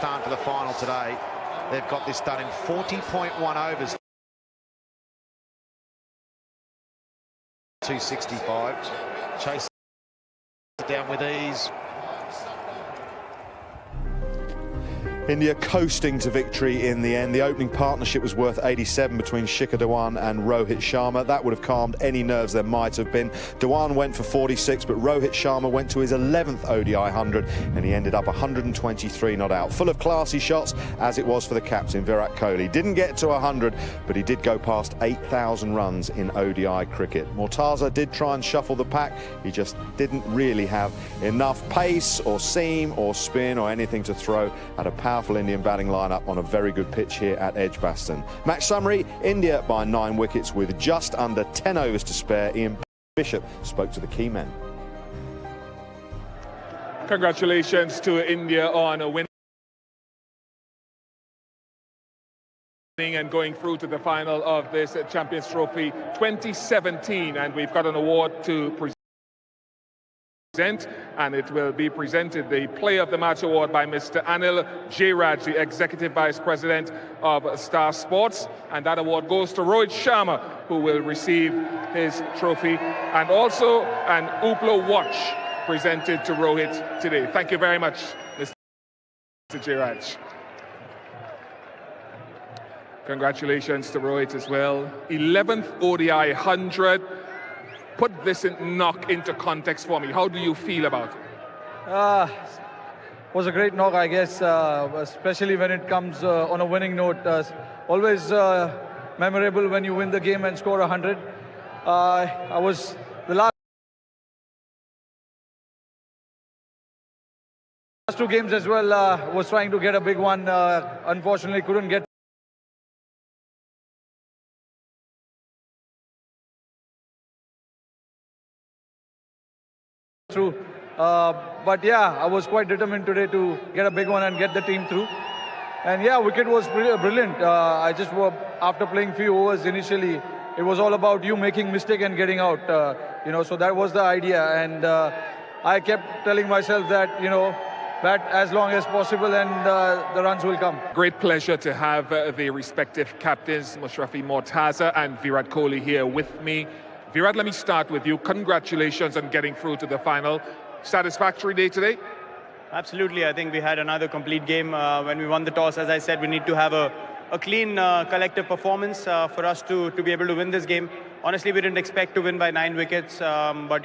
Pakistan for the final today. They've got this done in 40.1 overs. 265. Chase down with ease. India coasting to victory in the end. The opening partnership was worth 87 between Shikhar Dhawan and Rohit Sharma. That would have calmed any nerves there might have been. Dhawan went for 46, but Rohit Sharma went to his 11th ODI 100, and he ended up 123 not out. Full of classy shots, as it was for the captain, Virat Kohli. Didn't get to 100, but he did go past 8,000 runs in ODI cricket. Mortaza did try and shuffle the pack. He just didn't really have enough pace or seam or spin or anything to throw at a powerful Indian batting lineup on a very good pitch here at Edgbaston. Match summary: India by 9 wickets with just under 10 overs to spare. Ian Bishop spoke to the key men. Congratulations to India on a winning and going through to the final of this Champions Trophy 2017, and we've got an award to present, and it will be presented, the Player of the Match award, by Mr. Anil Jairaj, the Executive Vice President of Star Sports, and that award goes to Rohit Sharma, who will receive his trophy, and also an Ookla watch presented to Rohit today. Thank you very much, Mr. Jairaj. Congratulations to Rohit as well. 11th ODI 100. Put this knock into context for me. How do you feel about it? Was a great knock, I guess, especially when it comes on a winning note. Always memorable when you win the game and score 100. I was the last 2 games as well. Was trying to get a big one. Unfortunately, couldn't get through. But yeah, I was quite determined today to get a big one and get the team through. And yeah, wicket was brilliant. I just, after playing few overs initially, it was all about you making mistake and getting out. So that was the idea. And I kept telling myself that, bat as long as possible and the runs will come. Great pleasure to have the respective captains, Mushrafi Mortaza and Virat Kohli, here with me. Virat, let me start with you. Congratulations on getting through to the final. Satisfactory day today? Absolutely. I think we had another complete game. When we won the toss, as I said, we need to have a clean collective performance for us to be able to win this game. Honestly, we didn't expect to win by 9 wickets, but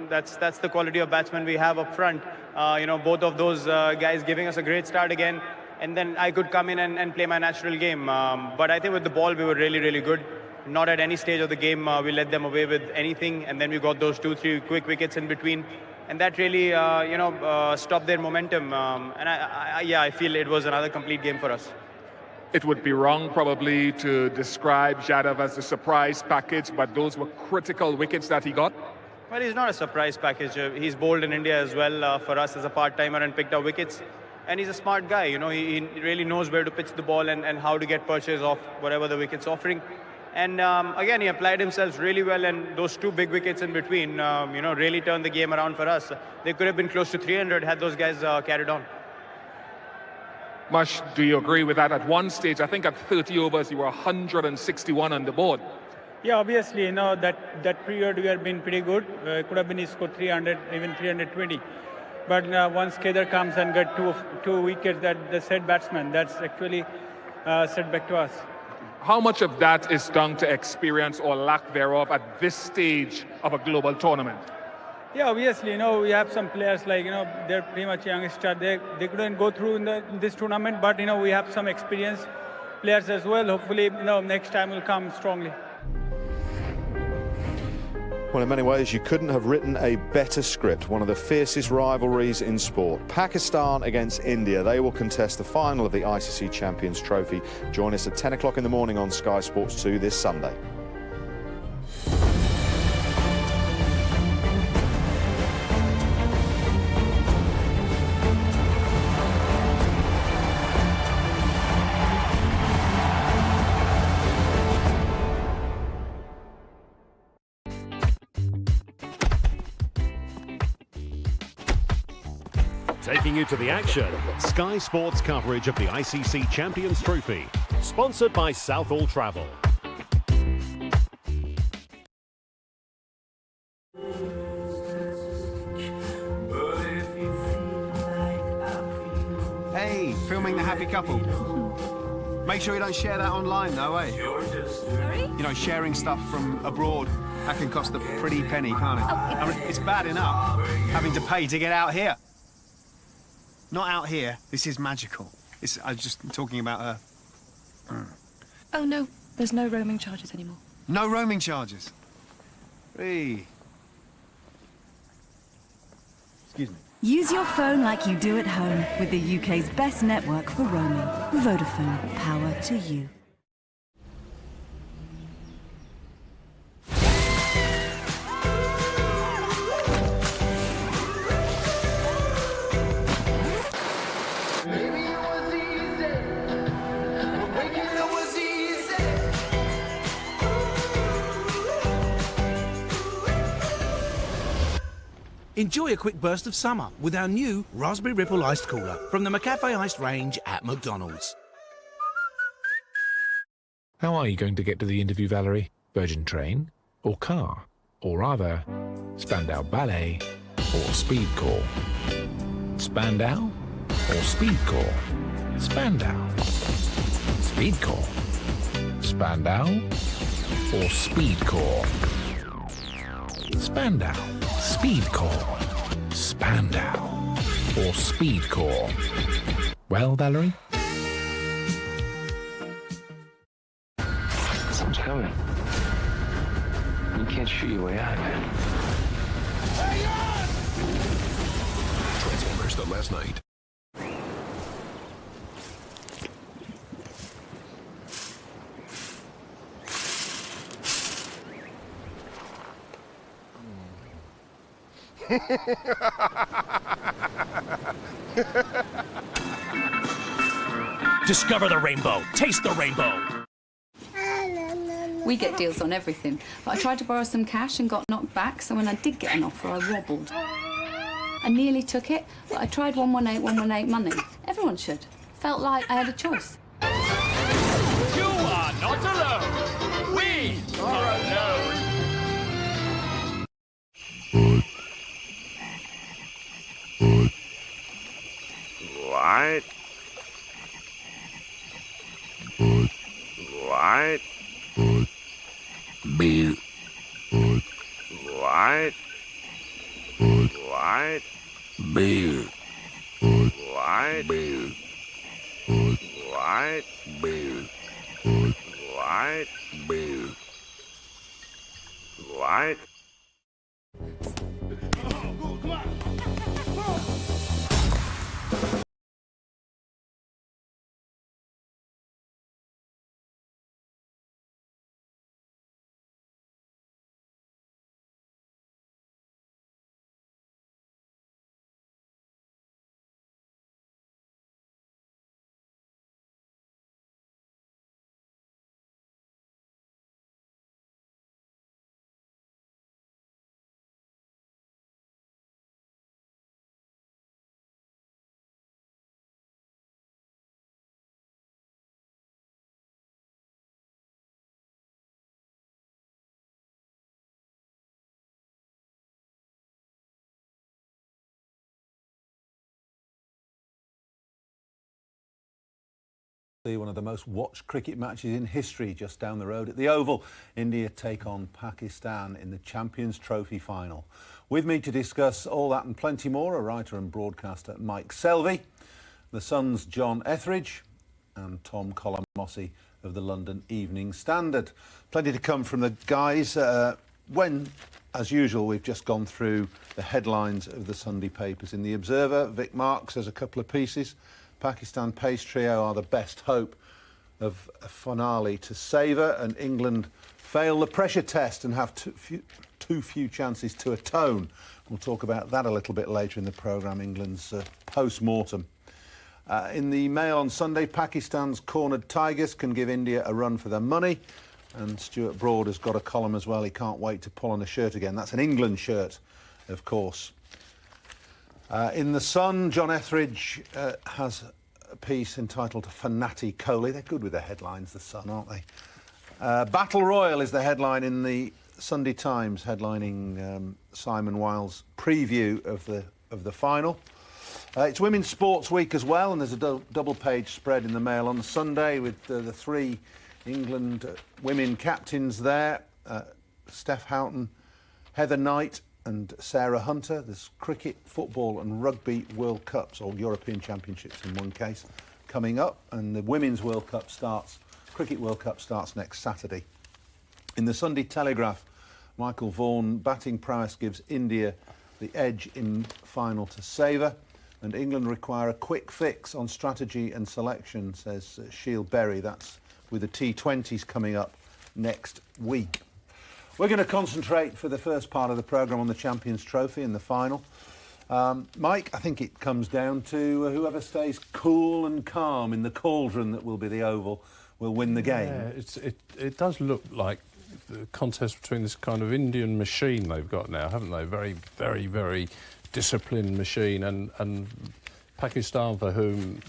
that's the quality of batsmen we have up front. Both of those guys giving us a great start again, and then I could come in and play my natural game. But I think with the ball, we were really, really good. Not at any stage of the game we let them away with anything, and then we got those 2-3 quick wickets in between, and that really stopped their momentum. I feel it was another complete game for us. It would be wrong probably to describe Jadhav as a surprise package, but those were critical wickets that he got. Well, he's not a surprise package. He's bowled in India as well for us as a part-timer and picked up wickets. And he's a smart guy. He really knows where to pitch the ball and how to get purchase off whatever the wicket's offering. And again, he applied himself really well, and those 2 big wickets in between, really turned the game around for us. They could have been close to 300 had those guys carried on. Mush, do you agree with that? At one stage, I think at 30 overs, you were 161 on the board. Yeah, obviously, that period we have been pretty good. Could have been scored 300, even 320. But once Kedar comes and get two wickets, that the said batsman, that's actually set back to us. How much of that is down to experience or lack thereof at this stage of a global tournament? Yeah, obviously, we have some players like, they're pretty much youngster. They couldn't go through in this tournament, but, we have some experienced players as well. Hopefully, next time will come strongly. Well, in many ways, you couldn't have written a better script. One of the fiercest rivalries in sport. Pakistan against India. They will contest the final of the ICC Champions Trophy. Join us at 10 o'clock in the morning on Sky Sports 2 this Sunday. Taking taking you to the action. Sky Sports coverage of the ICC Champions Trophy. Sponsored by Southall Travel. Hey, filming the happy couple. Make sure you don't share that online, though, eh? Sorry? You know, sharing stuff from abroad, that can cost a pretty penny, can't it? I mean, it's bad enough having to pay to get out here. Not out here. This is magical. I was just talking about her. Oh, no. There's no roaming charges anymore. No roaming charges. Hey. Excuse me. Use your phone like you do at home with the UK's best network for roaming. Vodafone, power to you. Enjoy a quick burst of summer with our new Raspberry Ripple Iced Cooler from the McCafe Iced range at McDonald's. How are you going to get to the interview, Valerie? Virgin Train or car? Or rather, Spandau Ballet or Speed Call? Spandau or Speed Call? Spandau. Speed Call. Spandau or Speed Call? Spandau. Speed Call. Spandau or Speed Call? Well, Valerie? Something's coming. You can't shoot your way out of it. Transformers the last night. Discover the rainbow. Taste the rainbow. We get deals on everything, but I tried to borrow some cash and got knocked back, so when I did get an offer, I wobbled. I nearly took it, but I tried 118 money. Everyone should. Felt like I had a choice. You are not alone. We are alone. What? What? Beer. What? What? Beer. What? Beer. What? Beer. What? Beer. What? One of the most watched cricket matches in history just down the road at the Oval. India take on Pakistan in the Champions Trophy final. With me to discuss all that and plenty more, a writer and broadcaster Mike Selvey, the Sun's John Etheridge and Tom Colomosi of the London Evening Standard. Plenty to come from the guys. When, as usual, we've just gone through the headlines of the Sunday papers. In The Observer, Vic Marks has a couple of pieces. Pakistan pace trio are the best hope of a finale to savour, and England fail the pressure test and have too few chances to atone. We'll talk about that a little bit later in the programme, England's post-mortem. In the Mail on Sunday, Pakistan's cornered Tigers can give India a run for their money, and Stuart Broad has got a column as well. He can't wait to pull on a shirt again. That's an England shirt, of course. In The Sun, John Etheridge has a piece entitled Fanati Kohli. They're good with their headlines, The Sun, aren't they? Battle Royal is the headline in the Sunday Times, headlining Simon Wiles' preview of the final. It's Women's Sports Week as well, and there's a double-page spread in the Mail on Sunday with the three England women captains there, Steph Houghton, Heather Knight and Sarah Hunter. There's cricket, football and rugby World Cups, or European Championships in one case, coming up, and the Women's World Cup Cricket World Cup starts next Saturday. In the Sunday Telegraph, Michael Vaughan, batting prowess gives India the edge in final to savour, and England require a quick fix on strategy and selection, says Shield Berry. That's with the T20s coming up next week. We're going to concentrate for the first part of the programme on the Champions Trophy and the final. Mike, I think it comes down to whoever stays cool and calm in the cauldron that will be the Oval will win the game. Yeah, it does look like the contest between this kind of Indian machine they've got now, haven't they? Very, very, very disciplined machine, and Pakistan, for whom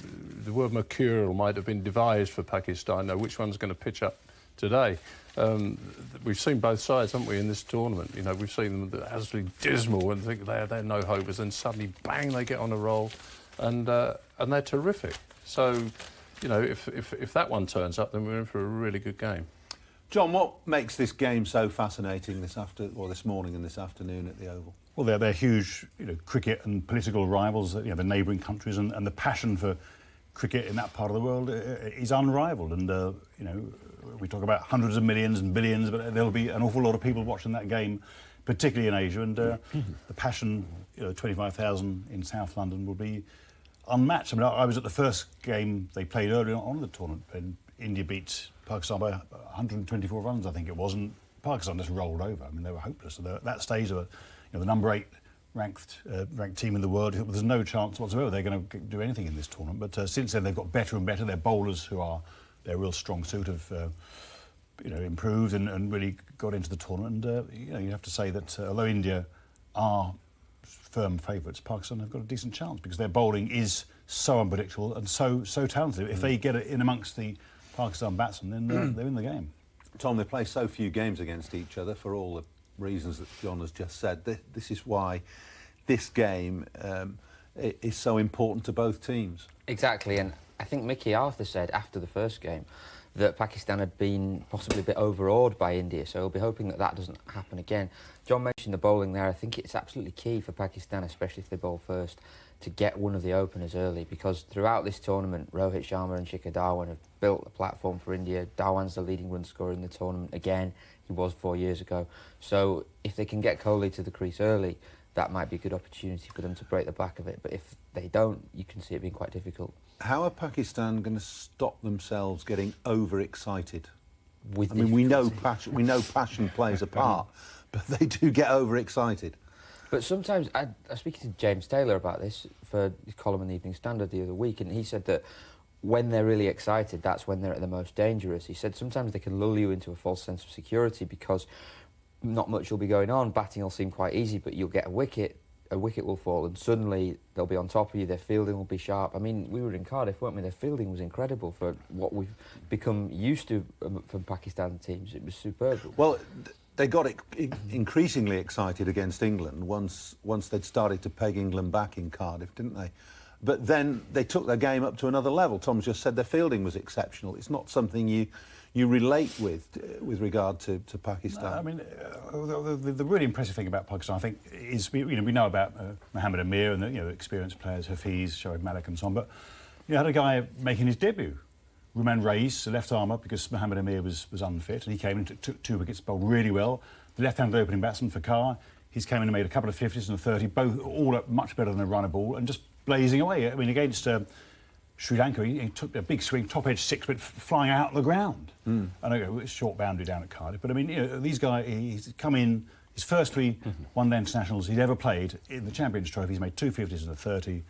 the word mercurial might have been devised for Pakistan. Now, which one's going to pitch up today? We've seen both sides, haven't we, in this tournament? You know, we've seen them absolutely dismal and think they're no hopers, and suddenly, bang, they get on a roll, and they're terrific. So, you know, if that one turns up, then we're in for a really good game. John, what makes this game so fascinating this morning and this afternoon at the Oval? Well, they're huge, you know, cricket and political rivals, you know, the neighbouring countries, and the passion for cricket in that part of the world is unrivalled. And you know, we talk about hundreds of millions and billions, but there'll be an awful lot of people watching that game, particularly in Asia. And the passion, you know, 25,000 in South London will be unmatched. I mean, I was at the first game they played earlier on in the tournament, and India beat Pakistan by 124 runs, I think it was, and Pakistan just rolled over. I mean, they were hopeless. So at that stage, the number 8 ranked team in the world, there's no chance whatsoever they're going to do anything in this tournament. But since then, they've got better and better. Their bowlers, who are their real strong suit, have improved and really got into the tournament. And you have to say that although India are firm favourites, Pakistan have got a decent chance because their bowling is so unpredictable and so talented. If they get it in amongst the Pakistan batsmen, then they're in the game. Tom, they play so few games against each other for all the reasons that John has just said. This is why this game is so important to both teams. Exactly, and I think Mickey Arthur said after the first game that Pakistan had been possibly a bit overawed by India, so he'll be hoping that that doesn't happen again. John mentioned the bowling there. I think it's absolutely key for Pakistan, especially if they bowl first, to get one of the openers early, because throughout this tournament, Rohit Sharma and Shikhar Dhawan have built a platform for India. Dhawan's the leading run scorer in the tournament again. He was 4 years ago. So if they can get Kohli to the crease early, that might be a good opportunity for them to break the back of it. But if they don't, you can see it being quite difficult. How are Pakistan going to stop themselves getting overexcited? We know passion plays a part, but they do get overexcited. But sometimes, I was speaking to James Taylor about this for his column in the Evening Standard the other week, and he said that when they're really excited, that's when they're at the most dangerous. He said sometimes they can lull you into a false sense of security because not much will be going on, batting will seem quite easy, but you'll get a wicket will fall, and suddenly they'll be on top of you, their fielding will be sharp. I mean, we were in Cardiff, weren't we? Their fielding was incredible for what we've become used to from Pakistan teams. It was superb. Well, they got increasingly excited against England once they'd started to peg England back in Cardiff, didn't they? But then they took their game up to another level. Tom just said their fielding was exceptional. It's not something you relate with regard to Pakistan. I mean, the really impressive thing about Pakistan, I think, is we know about Mohammed Amir and the experienced players, Hafiz, Shoaib Malik and so on, but you had a guy making his debut, Ruman Reis, a left armer, because Mohammed Amir was unfit, and he came and took 2 wickets, bowled really well. The left-handed opening batsman, Fakar, he's came in and made a couple of 50s and a 30, both all much better than a runner ball, and just blazing away. I mean, against Sri Lanka, he took a big swing, top-edge 6-wicket, flying out of the ground. I know it's short boundary down at Cardiff, but I mean, these guys, he's come in, his first 3 one-day internationals he'd ever played in the Champions Trophy. He's made 2 50s and a 30,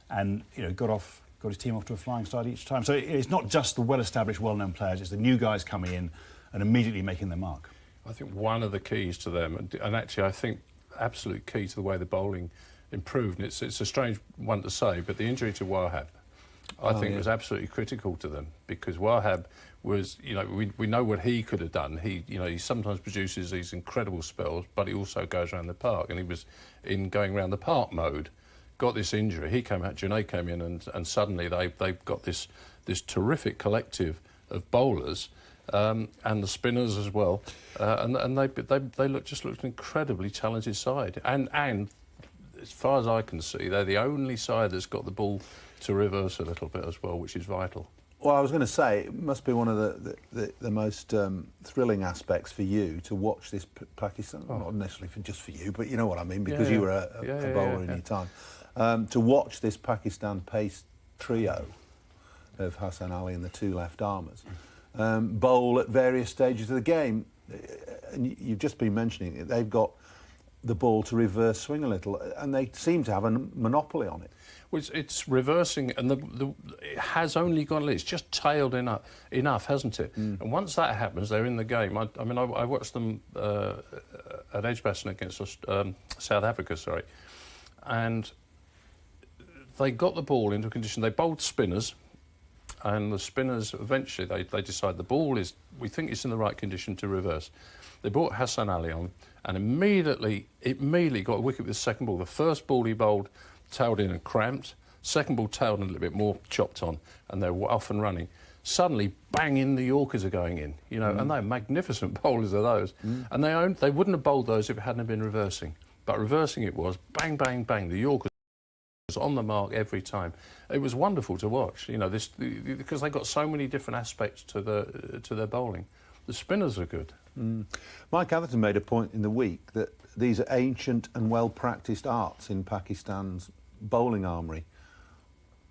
and got his team off to a flying start each time. So it's not just the well-established, well-known players; it's the new guys coming in and immediately making their mark. I think one of the keys to them, and actually I think absolute key to the way the bowling improved. And it's a strange one to say, but the injury to Wahab, I think, was absolutely critical to them, because Wahab was, you know, we know what he could have done. He sometimes produces these incredible spells, but he also goes around the park, and he was in going around the park mode. Got this injury. He came out. Junaid came in, and suddenly they've got this terrific collective of bowlers. And the spinners as well, and they looked an incredibly talented side. And as far as I can see, they're the only side that's got the ball to reverse a little bit as well, which is vital. Well, I was going to say, it must be one of the most thrilling aspects for you to watch this Pakistan, not necessarily just for you, but you know what I mean, because you were a bowler in your time, to watch this Pakistan pace trio of Hassan Ali and the two left-armers bowl at various stages of the game. And you've just been mentioning it, they've got the ball to reverse swing a little, and they seem to have a monopoly on it. Well, it's reversing, and it has only gone. It's just tailed enough, hasn't it? And once that happens, they're in the game. I mean, I watched them at Edgbaston against South Africa, and they got the ball into a condition. They bowled spinners, and the spinners eventually they decide the ball is. We think it's in the right condition to reverse. They brought Hassan Ali on, and immediately got a wicket with the second ball. The first ball he bowled tailed in and cramped. Second ball tailed in a little bit more, chopped on, and they're off and running. Suddenly, bang, in the Yorkers are going in, you know, and they're magnificent bowlers of those. And they wouldn't have bowled those if it hadn't been reversing. But reversing it was bang, bang, bang. The Yorkers was on the mark every time. It was wonderful to watch, you know, because they got so many different aspects to their bowling. The spinners are good. Mike Atherton made a point in the week that these are ancient and well-practiced arts in Pakistan's bowling armoury.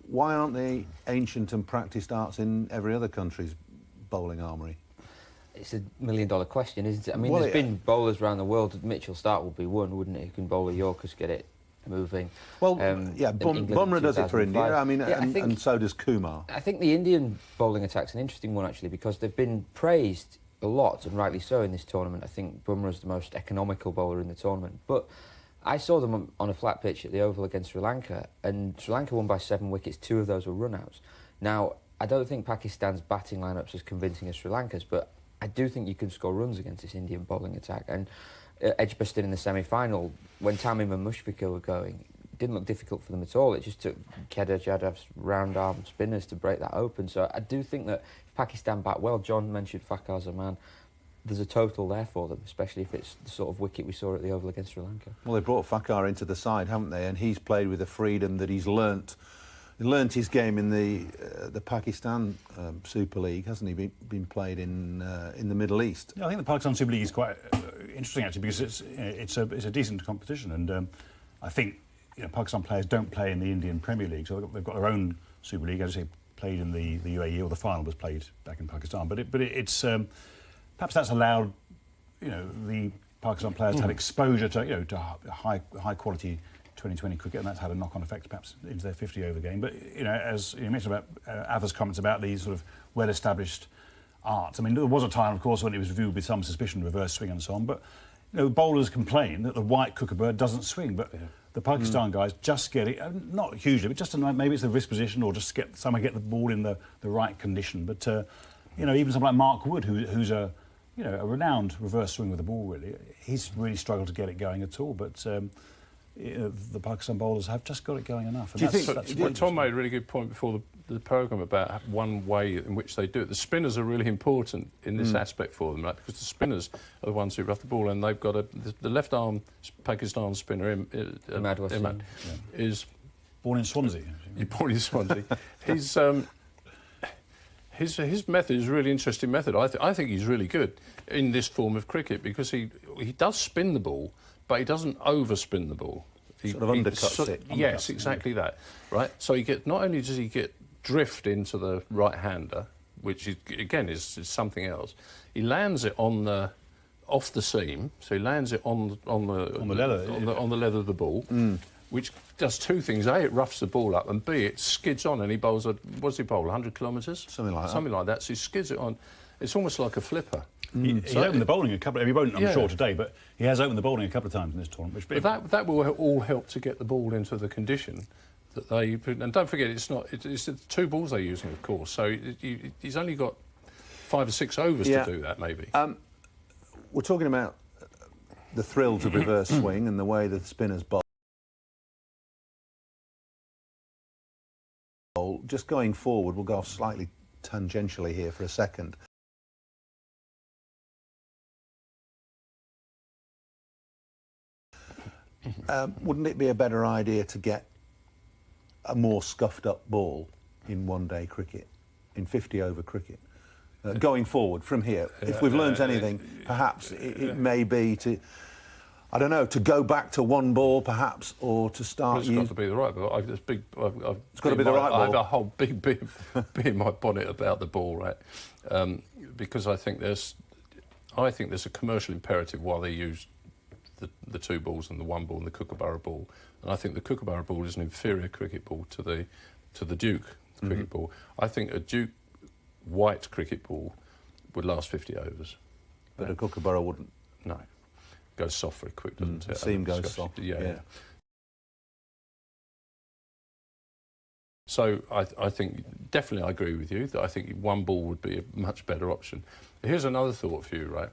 Why aren't they ancient and practiced arts in every other country's bowling armoury? It's $1 million question, isn't it? I mean, there's been bowlers around the world. Mitchell Stark would be one, wouldn't he? Who can bowl the Yorkers, get it moving. Well, Bumrah does it for India. I mean, and so does Kumar. I think the Indian bowling attack's an interesting one, actually, because they've been praised a lot, and rightly so, in this tournament. I think Bumrah's the most economical bowler in the tournament. But I saw them on a flat pitch at the Oval against Sri Lanka, and Sri Lanka won by 7 wickets. 2 of those were run-outs. Now, I don't think Pakistan's batting lineup's as convincing as Sri Lanka's, but I do think you can score runs against this Indian bowling attack. And Edgbaston in the semi-final, when Tamim and Mushfiqur were going, it didn't look difficult for them at all. It just took Kedar Jadav's round-arm spinners to break that open. So I do think that if Pakistan bat well, John mentioned Fakhar Zaman, there's a total there for them, especially if it's the sort of wicket we saw at the Oval against Sri Lanka. Well, they brought Fakhar into the side, haven't they? And he's played with the freedom that he's learnt his game in the Pakistan Super League, hasn't he? Been played in the Middle East. Yeah, I think the Pakistan Super League is quite interesting, actually, because it's a decent competition, and I think Pakistan players don't play in the Indian Premier League, so they've got their own Super League. As I say, played in the UAE, or the final was played back in Pakistan. But it's perhaps that's allowed the Pakistan players to have exposure to high quality 2020 cricket, and that's had a knock-on effect perhaps into their 50-over game. But as you mentioned about Ava's comments about these sort of well-established arts, I mean, there was a time, of course, when it was viewed with some suspicion, reverse swing and so on. But bowlers complain that the white kookaburra doesn't swing, but the Pakistan guys just get it, not hugely, but just maybe it's the wrist position, or just somehow get the ball in the right condition. But even someone like Mark Wood, who's a renowned reverse swing with the ball, really, he's really struggled to get it going at all. But the Pakistan bowlers have just got it going enough. And Tom made a really good point before the programme about one way in which they do it. The spinners are really important in this aspect for them, right? Because the spinners are the ones who rough the ball, and they've got the left-arm Pakistan spinner, Imad Wasim, is born in Swansea. You're born in Swansea. His method is a really interesting method. I think he's really good in this form of cricket, because he does spin the ball, but he doesn't overspin the ball. He sort of undercuts it. Yes, exactly that. Right. So not only does he get drift into the right-hander, which is something else. He lands it off the seam, so he lands it on the leather of the ball, which does 2 things: A, it roughs the ball up, and B, it skids on, and he bowls what does he bowl, 100 kilometres? Something like that. Something like that. So he skids it on. It's almost like a flipper. He's opened the bowling a couple. He won't, I'm sure, today, but he has opened the bowling a couple of times in this tournament. But that will all help to get the ball into the condition that they. And don't forget, it's the 2 balls they're using, of course. So he's only got 5 or 6 overs to do that, maybe. We're talking about the thrills of reverse swing and the way the spinners bowl. Just going forward, we'll go off slightly tangentially here for a second. Wouldn't it be a better idea to get a more scuffed up ball in one-day cricket, in 50-over cricket, going forward from here? If we've learnt anything, perhaps it may be to, I don't know, to go back to 1 ball, perhaps, or to start. It's got to be the right ball. It's got to be the right ball. I have a whole big bee in my bonnet about the ball, right? Because I think there's a commercial imperative why they use the 2 balls and the 1 ball and the Kookaburra ball, and I think the Kookaburra ball is an inferior cricket ball to the Duke cricket ball. I think a Duke white cricket ball would last 50 overs, but a Kookaburra wouldn't. No, goes soft very quick, doesn't it? The seam goes soft. Yeah. So I think definitely I agree with you that I think 1 ball would be a much better option. Here's another thought for you, right?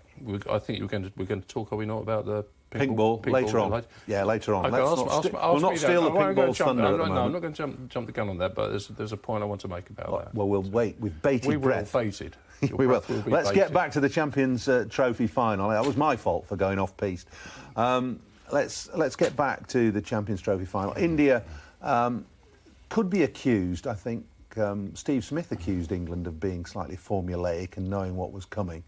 I think we're going to talk, are we not, about the pink ball later on? Yeah, later on. We'll not steal the pink ball's thunder at the moment. No, I'm not going to jump the gun on that, but there's a point I want to make about that. Well, we'll wait with bated breath. We will baited. We will. Let's get back to the Champions Trophy final. That was my fault for going off-piste. Let's get back to the Champions Trophy final. India could be accused, I think, Steve Smith accused England of being slightly formulaic and knowing what was coming.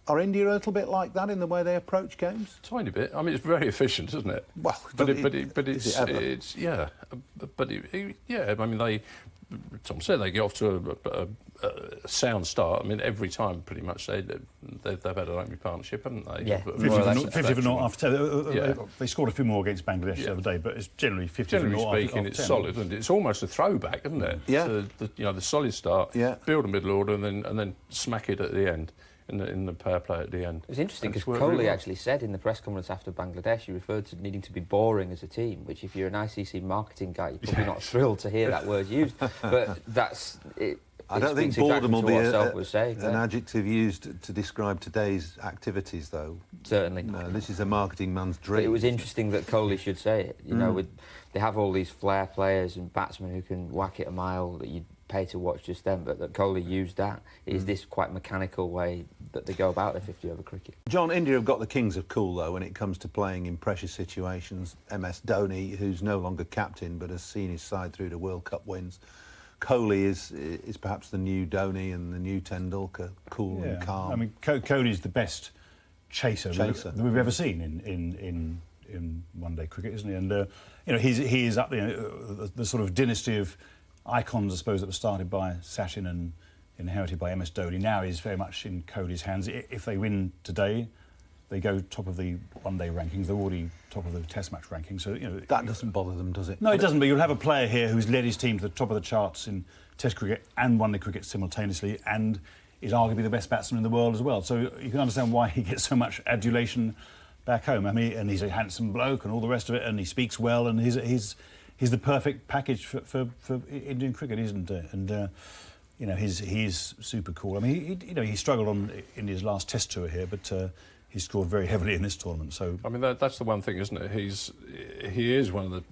Are India a little bit like that in the way they approach games? Tiny bit. I mean, it's very efficient, isn't it? Well, it's yeah. I mean, Tom said they get off to a sound start. I mean, every time pretty much they've had an opening partnership, haven't they? Yeah. 50 for naught after 10. They scored a few more against Bangladesh the other day, but it's generally 50 for naught. Generally speaking, it's solid, isn't it? It's almost a throwback, isn't it? Yeah. The solid start, build a middle order, and then smack it at the end. In the power play at the end. It was interesting because Kohli actually said in the press conference after Bangladesh, he referred to needing to be boring as a team, which if you're an ICC marketing guy, you're probably not thrilled to hear that word used. But that's it. I don't think boredom will be an adjective used to describe today's activities, though. Certainly. No, this is a marketing man's dream. But it was interesting that Kohli should say it. You know, they have all these flair players and batsmen who can whack it a mile that you'd pay to watch just then, but that Kohli used that. It is this quite mechanical way that they go about their 50-over cricket. John, India have got the kings of cool, though, when it comes to playing in pressure situations. MS Dhoni, who's no longer captain, but has seen his side through to World Cup wins. Kohli is perhaps the new Dhoni and the new Tendulkar, cool and calm. I mean, Kohli's the best chaser that we've ever seen in one-day cricket, isn't he? And you know, he is up. You know, the sort of dynasty of icons, I suppose, that was started by Sachin and inherited by MS Dhoni now is very much in Kohli's hands. If they win today, they go top of the one-day rankings. They're already top of the Test match rankings. So, you know, that doesn't bother them, does it? No, it doesn't. But you'll have a player here who's led his team to the top of the charts in Test cricket and one-day cricket simultaneously, and is arguably the best batsman in the world as well. So you can understand why he gets so much adulation back home. I mean, and he's a handsome bloke and all the rest of it, and he speaks well, and he's the perfect package for Indian cricket, isn't it? And you know, he's super cool. I mean, he struggled on India's last Test tour here, but he scored very heavily in this tournament. So I mean, that's the one thing, isn't it? He is one of the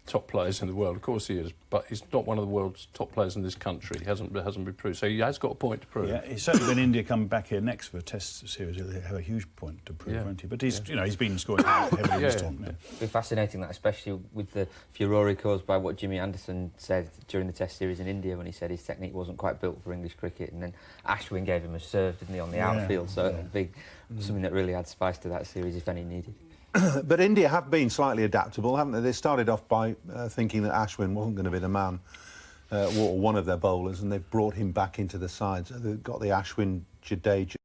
top players in the world. Of course he is, but he's not one of the world's top players in this country. He hasn't been proved. So he has got a point to prove. Yeah, certainly when India come back here next for a Test series, he'll have a huge point to prove, won't he? But he's been scoring heavily in this tournament. It'll be fascinating, that, especially with the furore caused by what Jimmy Anderson said during the Test series in India when he said his technique wasn't quite built for English cricket, and then Ashwin gave him a serve, didn't he, on the outfield? So something that really adds spice to that series, if any needed. But India have been slightly adaptable, haven't they? They started off by thinking that Ashwin wasn't going to be the man, or one of their bowlers, and they've brought him back into the side. So they've got the Ashwin Jadeja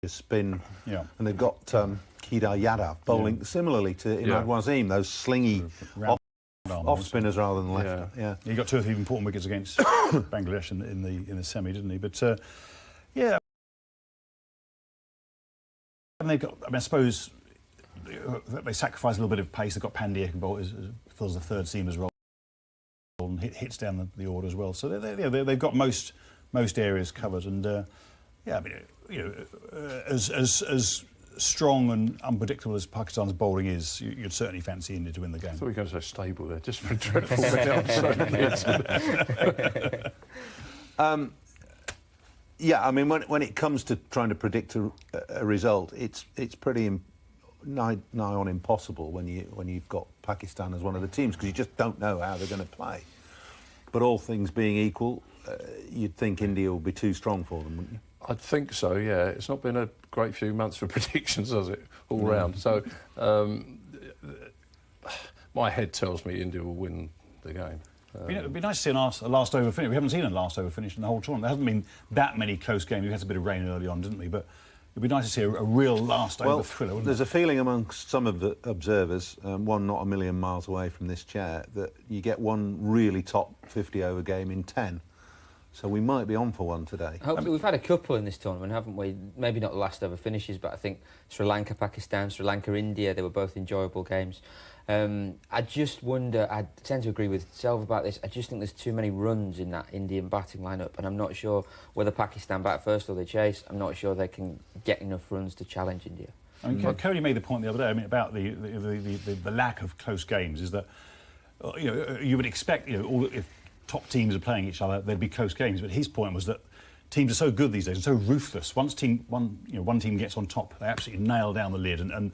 spin, and they've got Kedar Yadav bowling similarly to Imad Wasim, those slingy off spinners rather than left. Yeah. He got 2 or 3 important wickets against Bangladesh in the semi, didn't he? But yeah, and they got. I mean, I suppose they sacrifice a little bit of pace. They've got Pandya who fills the third seamer's role and hits down the order as well. So they've got most areas covered. And yeah, I mean, as strong and unpredictable as Pakistan's bowling is, you'd certainly fancy India to win the game. I thought you were going to say stable there, just for a dreadful bit. Yeah, I mean, when it comes to trying to predict a result, it's pretty nigh on impossible when you've got Pakistan as one of the teams, because you just don't know how they're going to play. But all things being equal, you'd think India will be too strong for them, wouldn't you? I'd think so, yeah. It's not been a great few months for predictions, has it, all round? So my head tells me India will win the game. It'd be nice to see a last over finish. We haven't seen a last over finish in the whole tournament. There hasn't been that many close games. We had a bit of rain early on, didn't we? But it'd be nice to see a real last over thriller, wouldn't there's a feeling amongst some of the observers, one not a million miles away from this chair, that you get one really top 50 over game in 10. So we might be on for one today. Hopefully, we've had a couple in this tournament, haven't we? Maybe not the last ever finishes, but I think Sri Lanka, Pakistan, Sri Lanka, India, they were both enjoyable games. I just wonder, I tend to agree with Selva about this, I just think there's too many runs in that Indian batting lineup, and I'm not sure whether Pakistan bat first or they chase. I'm not sure they can get enough runs to challenge India. I mean, Cody made the point the other day, I mean, about the lack of close games, is that you would expect, if top teams are playing each other, there'd be close games. But his point was that teams are so good these days and so ruthless. Once one team gets on top, they absolutely nail down the lid, and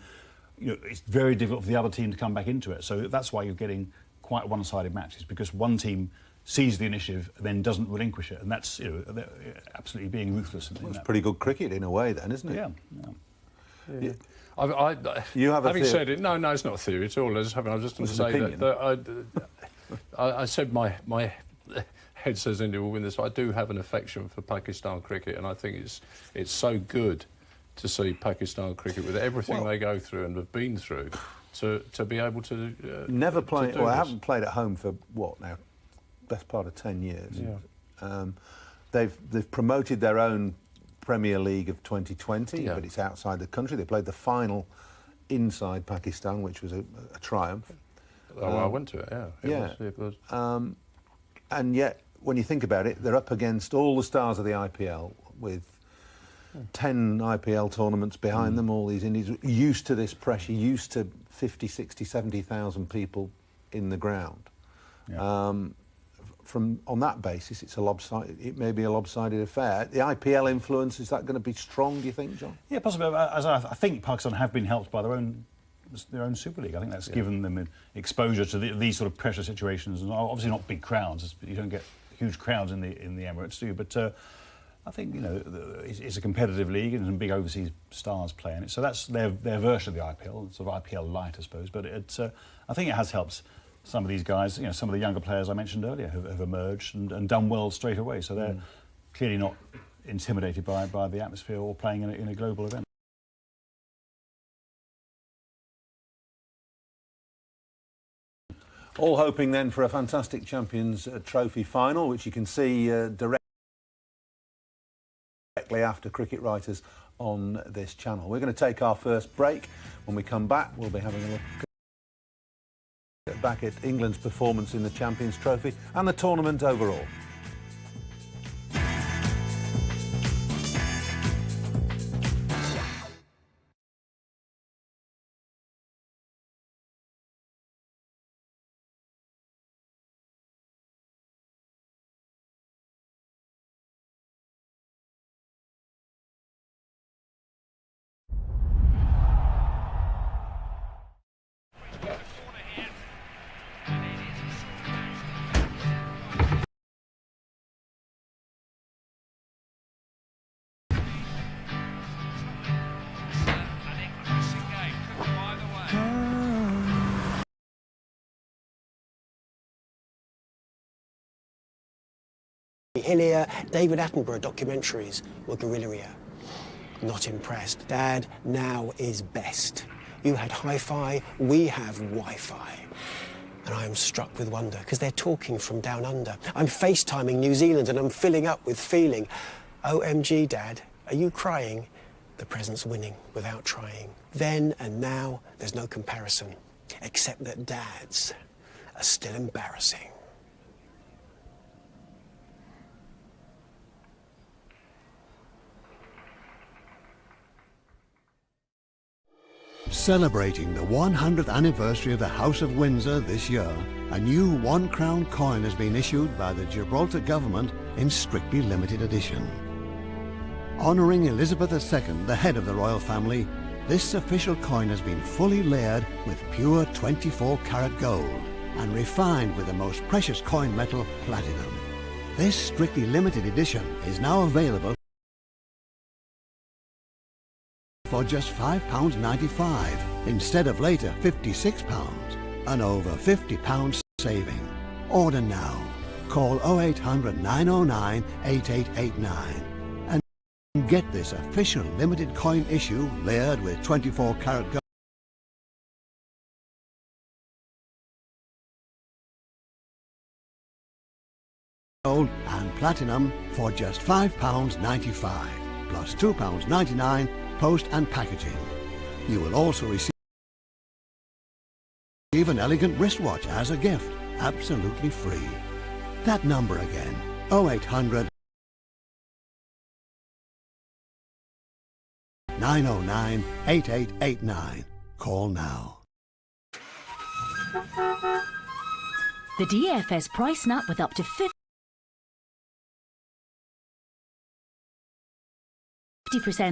it's very difficult for the other team to come back into it. So that's why you're getting quite one-sided matches, because one team sees the initiative and then doesn't relinquish it, and that's absolutely being ruthless. It's pretty good cricket in a way, then, isn't it? Yeah. You have a having theory? said it, no, it's not a theory at all. I was just going to say that I said my head says India will win this. I do have an affection for Pakistan cricket, and I think it's so good to see Pakistan cricket with everything they go through and have been through, to be able to never play. To Well, I this. haven't played at home for what now? Best part of 10 years. Yeah. They've promoted their own Premier League of 2020, Yeah. but it's outside the country. They played the final inside Pakistan, which was a triumph. Oh, I went to it. Yeah. It was. And yet, when you think about it, they're up against all the stars of the IPL with 10 IPL tournaments behind them, all these Indies, used to this pressure, used to 50, 60, 70,000 people in the ground. Yeah. On that basis, it may be a lopsided affair. The IPL influence, is that going to be strong, do you think, John? Yeah, possibly. As I think Pakistan have been helped by their own Super League. I think that's given them exposure to these sort of pressure situations, and obviously not big crowds. You don't get huge crowds in the Emirates, do you? But I think it's a competitive league, and some big overseas stars play in it. So that's their version of the IPL, sort of IPL light, I suppose. But I think it has helped some of these guys. Some of the younger players I mentioned earlier have emerged and done well straight away. So they're clearly not intimidated by the atmosphere or playing in a global event. All hoping then for a fantastic Champions Trophy final, which you can see directly after Cricket Writers on this channel. We're going to take our first break. When we come back, we'll be having a look back at England's performance in the Champions Trophy and the tournament overall. Hillier, David Attenborough documentaries were guerrilla. Not impressed. Dad, now is best. You had hi-fi, we have Wi-Fi. And I am struck with wonder, because they're talking from down under. I'm FaceTiming New Zealand and I'm filling up with feeling. OMG, Dad, are you crying? The present's winning without trying. Then and now, there's no comparison, except that dads are still embarrassing. Celebrating the 100th anniversary of the House of Windsor this year, a new £1 crown coin has been issued by the Gibraltar government in strictly limited edition. Honouring Elizabeth II, the head of the royal family, this official coin has been fully layered with pure 24-carat gold and refined with the most precious coin metal, platinum. This strictly limited edition is now available for just £5.95 instead of later £56, an over £50 saving. Order now. Call 0800 909 8889 and get this official limited coin issue layered with 24-carat gold and platinum for just £5.95 plus £2.99 post and packaging. You will also receive an elegant wristwatch as a gift, absolutely free. That number again, 0800 909 8889. Call now. The DFS price snap with up to 50%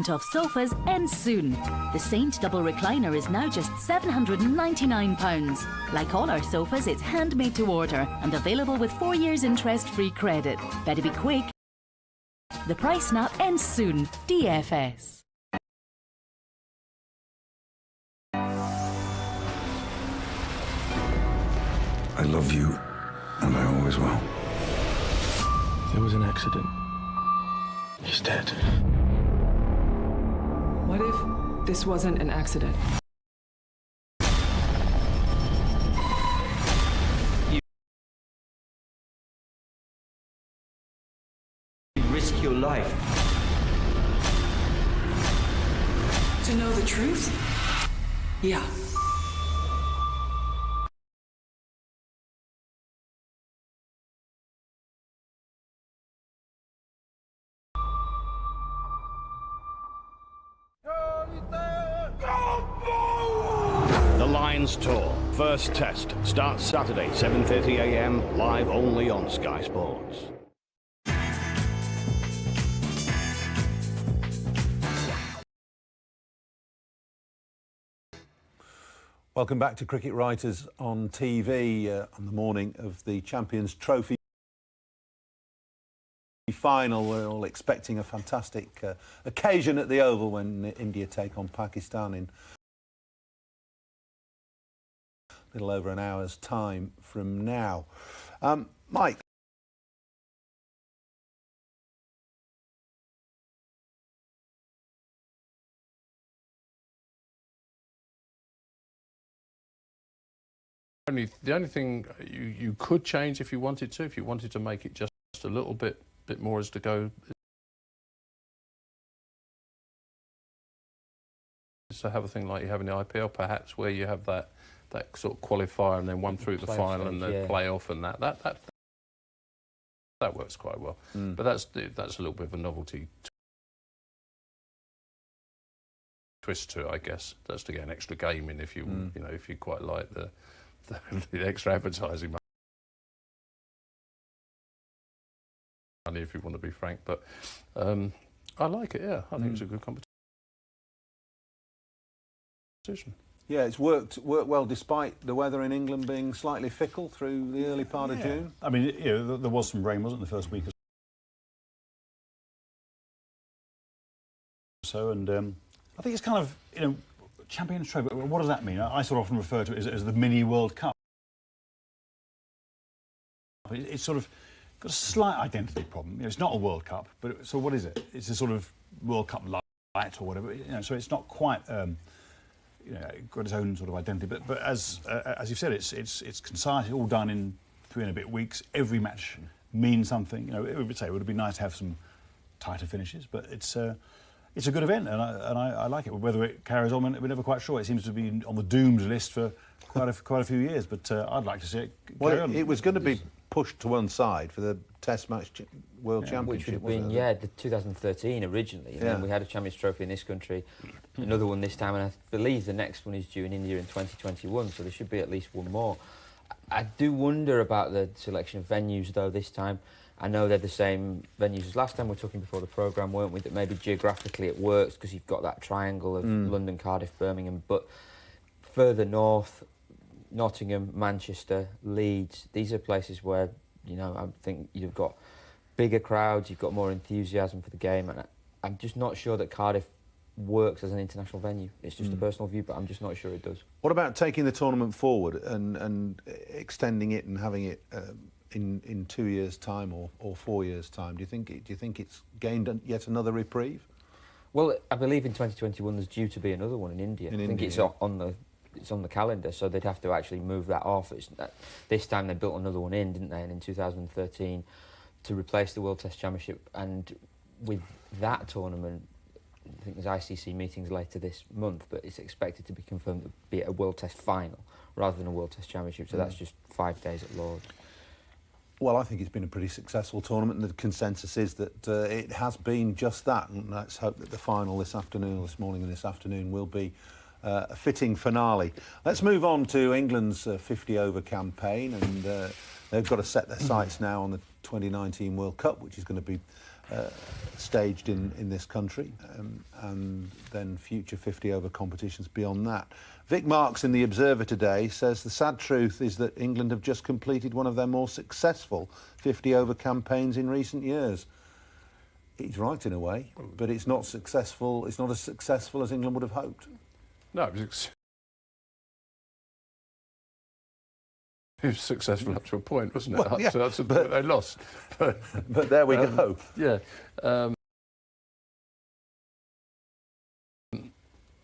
off sofas ends soon. The Saint double recliner is now just £799. Like all our sofas, it's handmade to order and available with 4 years interest-free credit. Better be quick. The price snap ends soon. DFS. I love you, and I always will. There was an accident. He's dead. What if this wasn't an accident? You risk your life. To know the truth? Yeah. The Lions Tour, first test, starts Saturday, 7:30 a.m, live only on Sky Sports. Welcome back to Cricket Writers on TV on the morning of the Champions Trophy final. We're all expecting a fantastic occasion at the Oval when India take on Pakistan in a little over an hour's time from now. Mike. The only thing you could change if you wanted to make it just a little bit more as to go, is to have a thing like you have in the IPL, perhaps, where you have that sort of qualifier and then one through the final and the playoff and that works quite well. But that's a little bit of a novelty twist to it, I guess. That's to get an extra game in if you you know, if you quite like the extra advertising money, if you want to be frank. But I like it. Yeah, I think it's a good competition. Yeah, it's worked well despite the weather in England being slightly fickle through the early part of June. I mean, you know, there was some rain, wasn't it, the first week or so, and I think it's kind of, you know, Champions Trophy. What does that mean? I sort of often refer to it as the mini World Cup. It's sort of got a slight identity problem. You know, it's not a World Cup, but so what is it? It's a sort of World Cup light or whatever. You know, so it's not quite. got its own sort of identity. But as you've said, it's concise, all done in 3 and a bit weeks. Every match means something. It would have been nice to have some tighter finishes, but it's a good event, and I like it. Whether it carries on, we're never quite sure. It seems to be on the doomed list for quite a few years, but I'd like to see it carry on. It was going to be pushed to one side for the Test Match World Championship, which would have been, the 2013 originally, and then we had a Champions Trophy in this country, another one this time, and I believe the next one is due in India in 2021, so there should be at least one more. I do wonder about the selection of venues, though, this time. I know they're the same venues as last time. We were talking before the programme, weren't we, that maybe geographically it works because you've got that triangle of London, Cardiff, Birmingham, but further north, Nottingham, Manchester, Leeds, these are places where, I think you've got bigger crowds, you've got more enthusiasm for the game, and I'm just not sure that Cardiff works as an international venue. It's just a personal view, but I'm just not sure it does. What about taking the tournament forward and extending it and having it in 2 years' time or 4 years' time? Do you think it's gained yet another reprieve? Well, I believe in 2021 there's due to be another one in India. I think it's on the calendar, so they'd have to actually move that off. This time they built another one in, didn't they? And in 2013 to replace the World Test Championship, and with that tournament, I think there's ICC meetings later this month, but it's expected to be confirmed to be a World Test final rather than a World Test Championship, so that's just 5 days at Lord's. Well, I think it's been a pretty successful tournament, and the consensus is that it has been just that, and let's hope that the final this morning and this afternoon, will be a fitting finale. Let's move on to England's 50-over campaign, and they've got to set their sights now on the 2019 World Cup, which is going to be staged in this country, and then future 50-over competitions beyond that. Vic Marks in The Observer today says the sad truth is that England have just completed one of their more successful 50-over campaigns in recent years. He's right in a way, but it's not successful. It's not as successful as England would have hoped. No, it was successful up to a point, wasn't it? Well, yeah, up to the point they lost. But there we go. Yeah.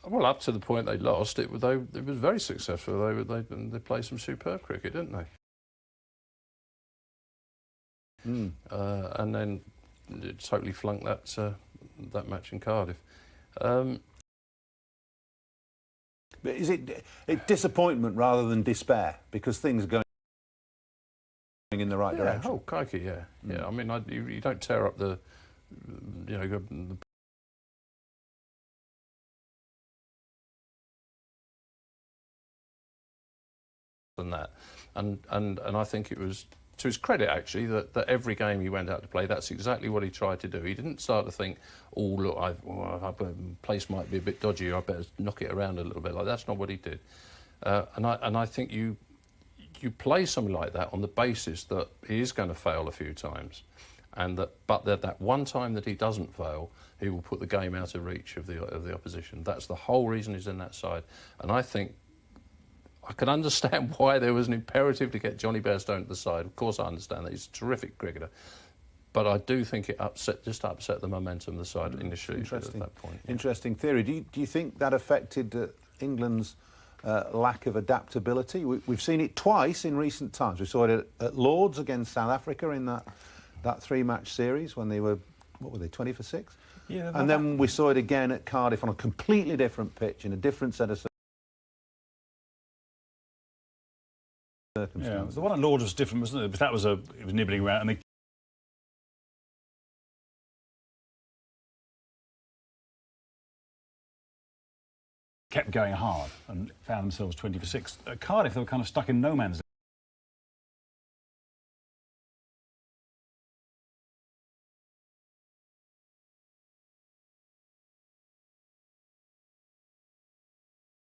Well, up to the point they lost, it was very successful. They played some superb cricket, didn't they? And then it totally flunked that match in Cardiff. But is it disappointment rather than despair, because things are going in the right direction? Oh, crikey, yeah. Yeah, I mean, you don't tear up the than that, and I think it was to his credit actually that every game he went out to play, that's exactly what he tried to do. He didn't start to think, oh look, our place might be a bit dodgy, I better knock it around a little bit. Like, that's not what he did, and I think you play something like that on the basis that he is going to fail a few times, and that one time that he doesn't fail, he will put the game out of reach of the opposition. That's the whole reason he's in that side, and I think I can understand why there was an imperative to get Johnny Bairstow to the side. Of course I understand that, he's a terrific cricketer. But I do think it upset the momentum of the side initially at that point. Yeah. Interesting theory. Do you think that affected England's lack of adaptability? We've seen it twice in recent times. We saw it at Lord's against South Africa in that 3-match series when they were, 20 for 6? Yeah. And then we saw it again at Cardiff on a completely different pitch in a different set of circumstances. Yeah, the one at Lord's was different, wasn't it? But it was nibbling around, and they kept going hard and found themselves 20 for 6. At Cardiff, they were kind of stuck in no man's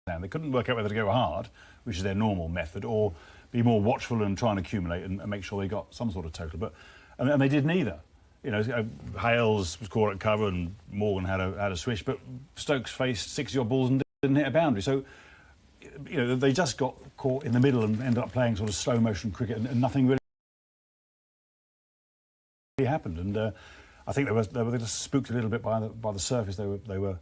land. They couldn't work out whether to go hard, which is their normal method, or be more watchful and try and accumulate and make sure they got some sort of total. And they did neither. Hales was caught at cover and Morgan had a swish, but Stokes faced 60-odd balls and didn't hit a boundary. So, they just got caught in the middle and ended up playing sort of slow motion cricket, and nothing really happened. And I think they were just spooked a little bit by the surface they were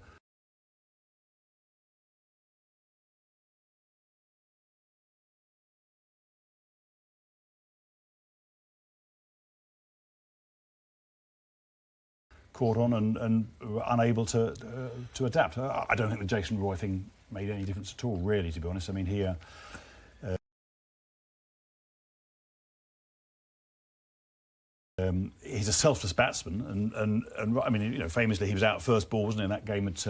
caught on and were unable to adapt. I don't think the Jason Roy thing made any difference at all, really, to be honest. I mean, he's a selfless batsman, and I mean, you know, famously he was out first ball, wasn't he, in that game at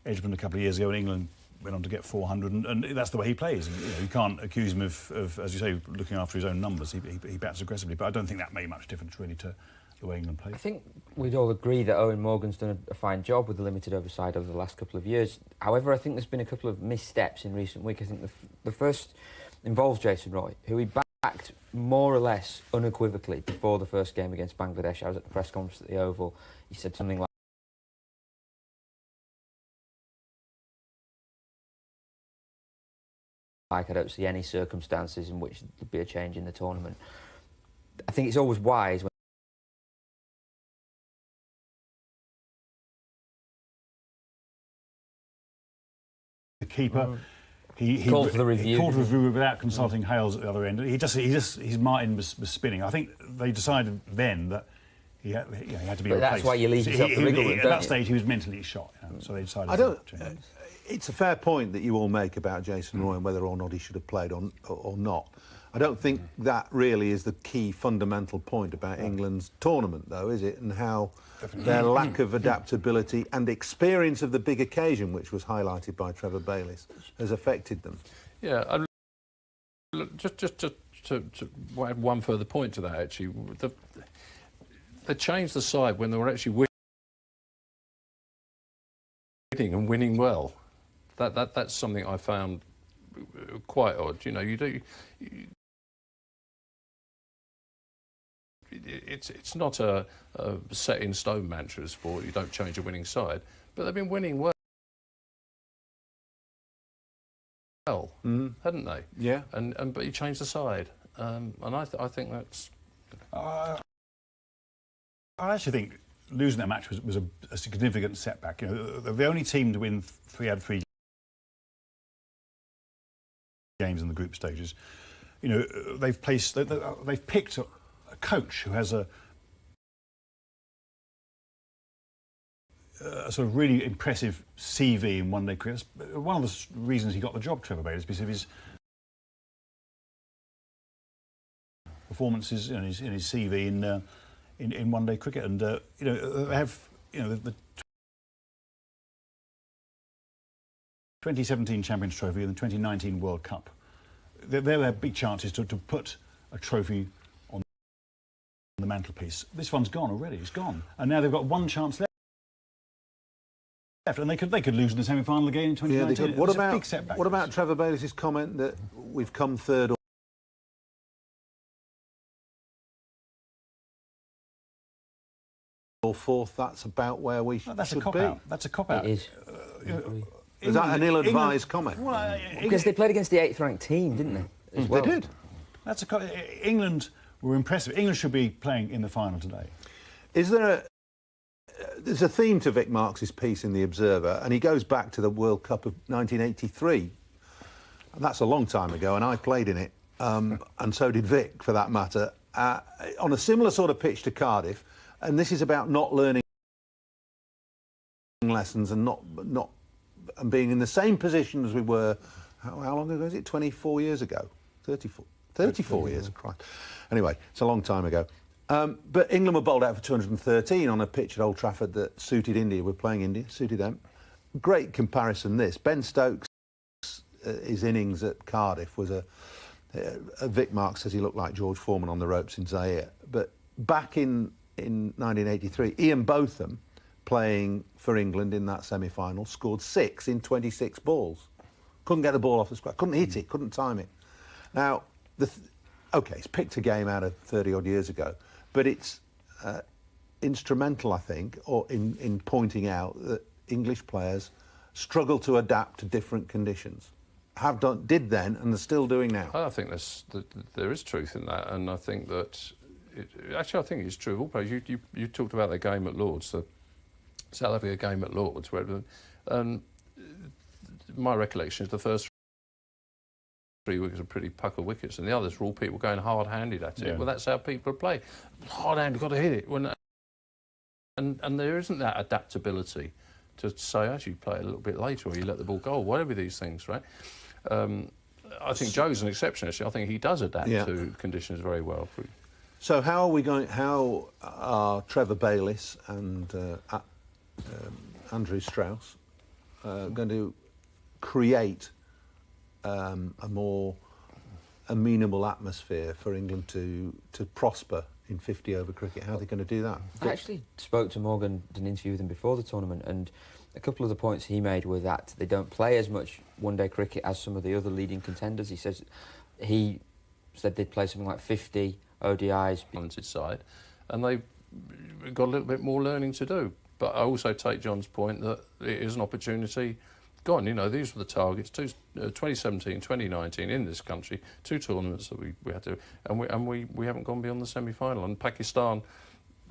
Edgbaston a couple of years ago, and England went on to get 400, and that's the way he plays. And, you know, you can't accuse him of, as you say, looking after his own numbers. He bats aggressively, but I don't think that made much difference really to the way England plays. I think we'd all agree that Owen Morgan's done a fine job with the limited overside over the last couple of years. However, I think there's been a couple of missteps in recent weeks. I think the first involves Jason Roy, who he backed more or less unequivocally before the first game against Bangladesh. I was at the press conference at the Oval. He said something like, I don't see any circumstances in which there'd be a change in the tournament. I think it's always wise when the keeper. He called for the review. He called for the review without consulting Hales at the other end. His mind was spinning. I think they decided then that he had to be replaced. That's why you leave yourself the wiggle room, at that stage, he was mentally shot. You know, so they decided. It's a fair point that you all make about Jason Roy and whether or not he should have played or not. I don't think that really is the key fundamental point about England's tournament, though, is it? And how their lack of adaptability and experience of the big occasion, which was highlighted by Trevor Bayliss, has affected them. Yeah, just to add one further point to that, actually, they changed the side when they were actually winning and winning well. That's something I found quite odd. You know, it's not a set in stone mantra of sport. You don't change a winning side, but they've been winning well, hadn't they? Yeah. But you changed the side, and I think that's. I actually think losing that match was a significant setback. You know, the only team to win had three games in the group stages. You know, they've picked a coach who has a sort of really impressive CV in one-day cricket. One of the reasons he got the job, Trevor Bayliss, because of his performances in his CV in one-day cricket, and you know, they have, you know, the 2017 Champions Trophy and the 2019 World Cup. They're their big chances to put a trophy on the mantelpiece. This one's gone already. It's gone, and now they've got one chance left, and they could lose in the semi-final again in 2019. Yeah, a big setback. What about Trevor Bayliss' comment that we've come third or fourth? That's about where we should be. That's a cop-out. That's a cop-out. It is. Is that an ill-advised comment? Well, because they played against the 8th-ranked team, didn't they? They did. That's England were impressive. England should be playing in the final today. Is there there's a theme to Vic Marks's piece in The Observer, and he goes back to the World Cup of 1983. And that's a long time ago, and I played in it, and so did Vic, for that matter, on a similar sort of pitch to Cardiff. And this is about not learning lessons and and being in the same position as we were. How long ago is it? 24 years ago? 34 years. Christ. Anyway, it's a long time ago. But England were bowled out for 213 on a pitch at Old Trafford that suited India. We're playing India, suited them. Great comparison, this. Ben Stokes, his innings at Cardiff was a Vic Marks says he looked like George Foreman on the ropes in Zaire. But back in 1983, Ian Botham, playing for England in that semi-final, scored 6 in 26 balls. Couldn't get the ball off the square, couldn't hit it, couldn't time it. Now, OK, it's picked a game out of 30-odd years ago, but it's instrumental, I think, in pointing out that English players struggle to adapt to different conditions. Did then, and they're still doing now. I think there is truth in that, and I think that actually I think it's true of all players. You talked about the game at Lords, the South Africa game at Lords, where my recollection is the first 3 wickets are pretty pucker wickets, and the others were all people going hard-handed at it. Yeah. Well, that's how people play. Hard-handed, got to hit it. and there isn't that adaptability to say, actually, play a little bit later, or you let the ball go, or whatever these things, right? I think Joe's an exception, actually. I think he does adapt to conditions very well. So how are Trevor Bayliss and Andrew Strauss going to create a more amenable atmosphere for England to prosper in 50-over cricket? How are they going to do that? I actually spoke to Morgan, did an interview with him before the tournament, and a couple of the points he made were that they don't play as much one-day cricket as some of the other leading contenders. He said they'd play something like 50 ODIs. Talented side, and they've got a little bit more learning to do. But I also take John's point that it is an opportunity. Gone, you know, these were the targets, 2017, 2019 in this country, 2 tournaments that we had to, and we haven't gone beyond the semi-final. And Pakistan,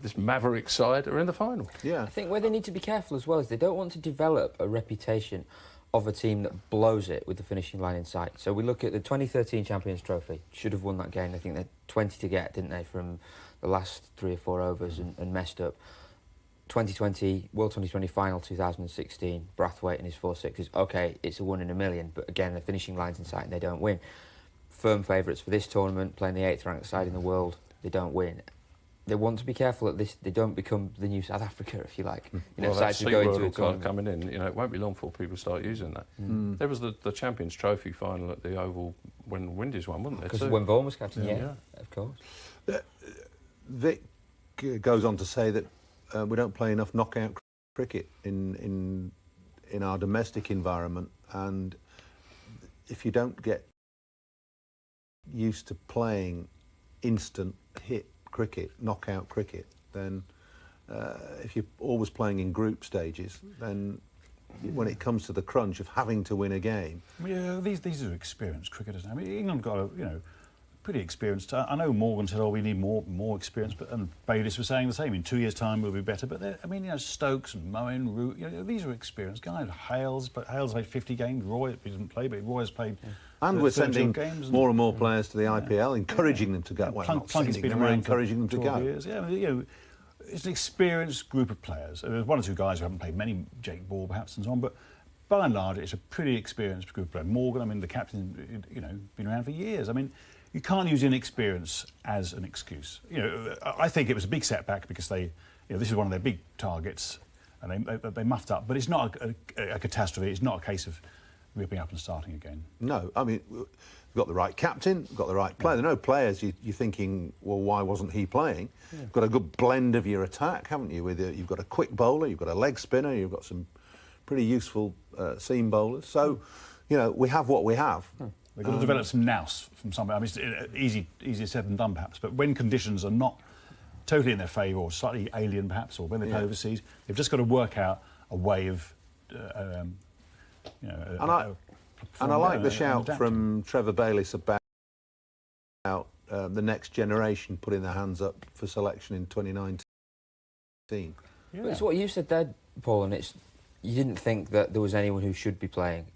this maverick side, are in the final. I think where they need to be careful as well is they don't want to develop a reputation of a team that blows it with the finishing line in sight. So we look at the 2013 Champions Trophy, should have won that game. I think they had 20 to get, didn't they, from the last 3 or 4 overs and messed up. 2020, World 2020 final 2016, Brathwaite and his 4 sixes. OK, it's a 1 in a million, but again, the finishing line's in sight and they don't win. Firm favourites for this tournament, playing the 8th ranked side in the world, they don't win. They want to be careful that they don't become the new South Africa, if you like. You know, Well, that sides who go into a card tournament. coming in, you know, it won't be long before people start using that. There was the Champions Trophy final at the Oval when Windies won, wasn't there? Because when Vaughan was captain, yeah, of course. Vic goes on to say that we don't play enough knockout cricket in our domestic environment, and if you don't get used to playing instant hit cricket, knockout cricket, then if you're always playing in group stages, then when it comes to the crunch of having to win a game... Yeah, these are experienced cricketers. I mean, England got a, pretty experienced. I know Morgan said, "Oh, we need more experience," and Bayliss was saying the same. In 2 years' time, we'll be better. But I mean, Stokes and Moen, Root, these are experienced guys. Hales played 50 games. Roy didn't play, but Roy has played. And we're sending games more and more players to the IPL, encouraging them to go. Well, not Plunkett's been them, around encouraging them to 12 go. years. Yeah, it's an experienced group of players. There's 1 or 2 guys who haven't played many, Jake Ball perhaps and so on, but by and large, it's a pretty experienced group of players. Morgan, I mean, the captain, been around for years. I mean, you can't use inexperience as an excuse. I think it was a big setback because this is one of their big targets, and they muffed up. But it's not a catastrophe. It's not a case of ripping up and starting again. No, I mean, we've got the right captain, we've got the right player. There are no players you're thinking, well, why wasn't he playing? Yeah. You've got a good blend of your attack, haven't you? You've got a quick bowler, you've got a leg spinner, you've got some pretty useful seam bowlers. So, we have what we have. They've got to develop some nous from somewhere. I mean, it's easier said than done, perhaps. But when conditions are not totally in their favour or slightly alien, perhaps, or when they play overseas, they've just got to work out a way of, And I like the shout from Trevor Bayliss about the next generation putting their hands up for selection in 2019. Yeah. But it's what you said there, Paul, and you didn't think that there was anyone who should be playing.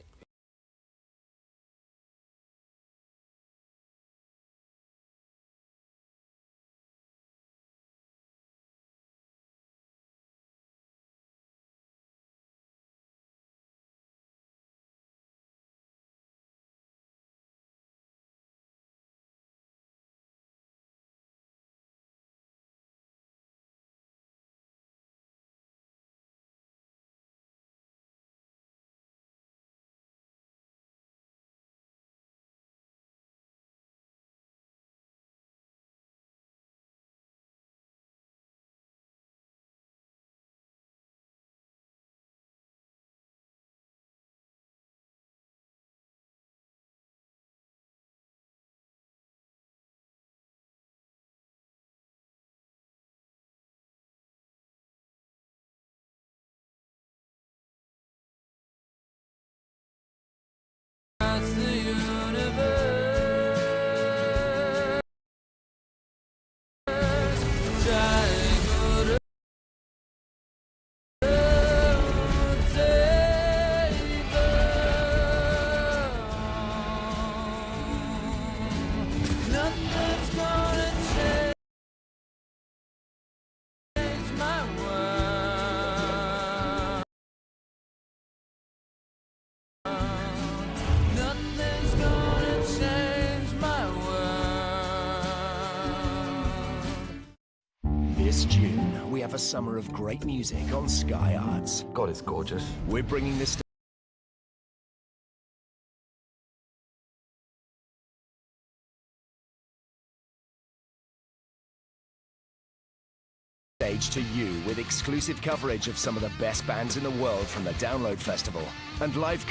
This June, we have a summer of great music on Sky Arts. God, it's gorgeous. We're bringing this stage to you with exclusive coverage of some of the best bands in the world from the Download Festival and live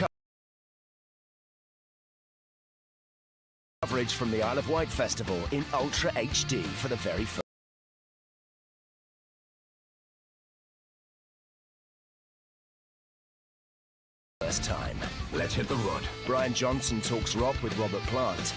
coverage from the Isle of Wight Festival in Ultra HD for the very first time. Let's hit the road. Brian Johnson talks rock with Robert Plant.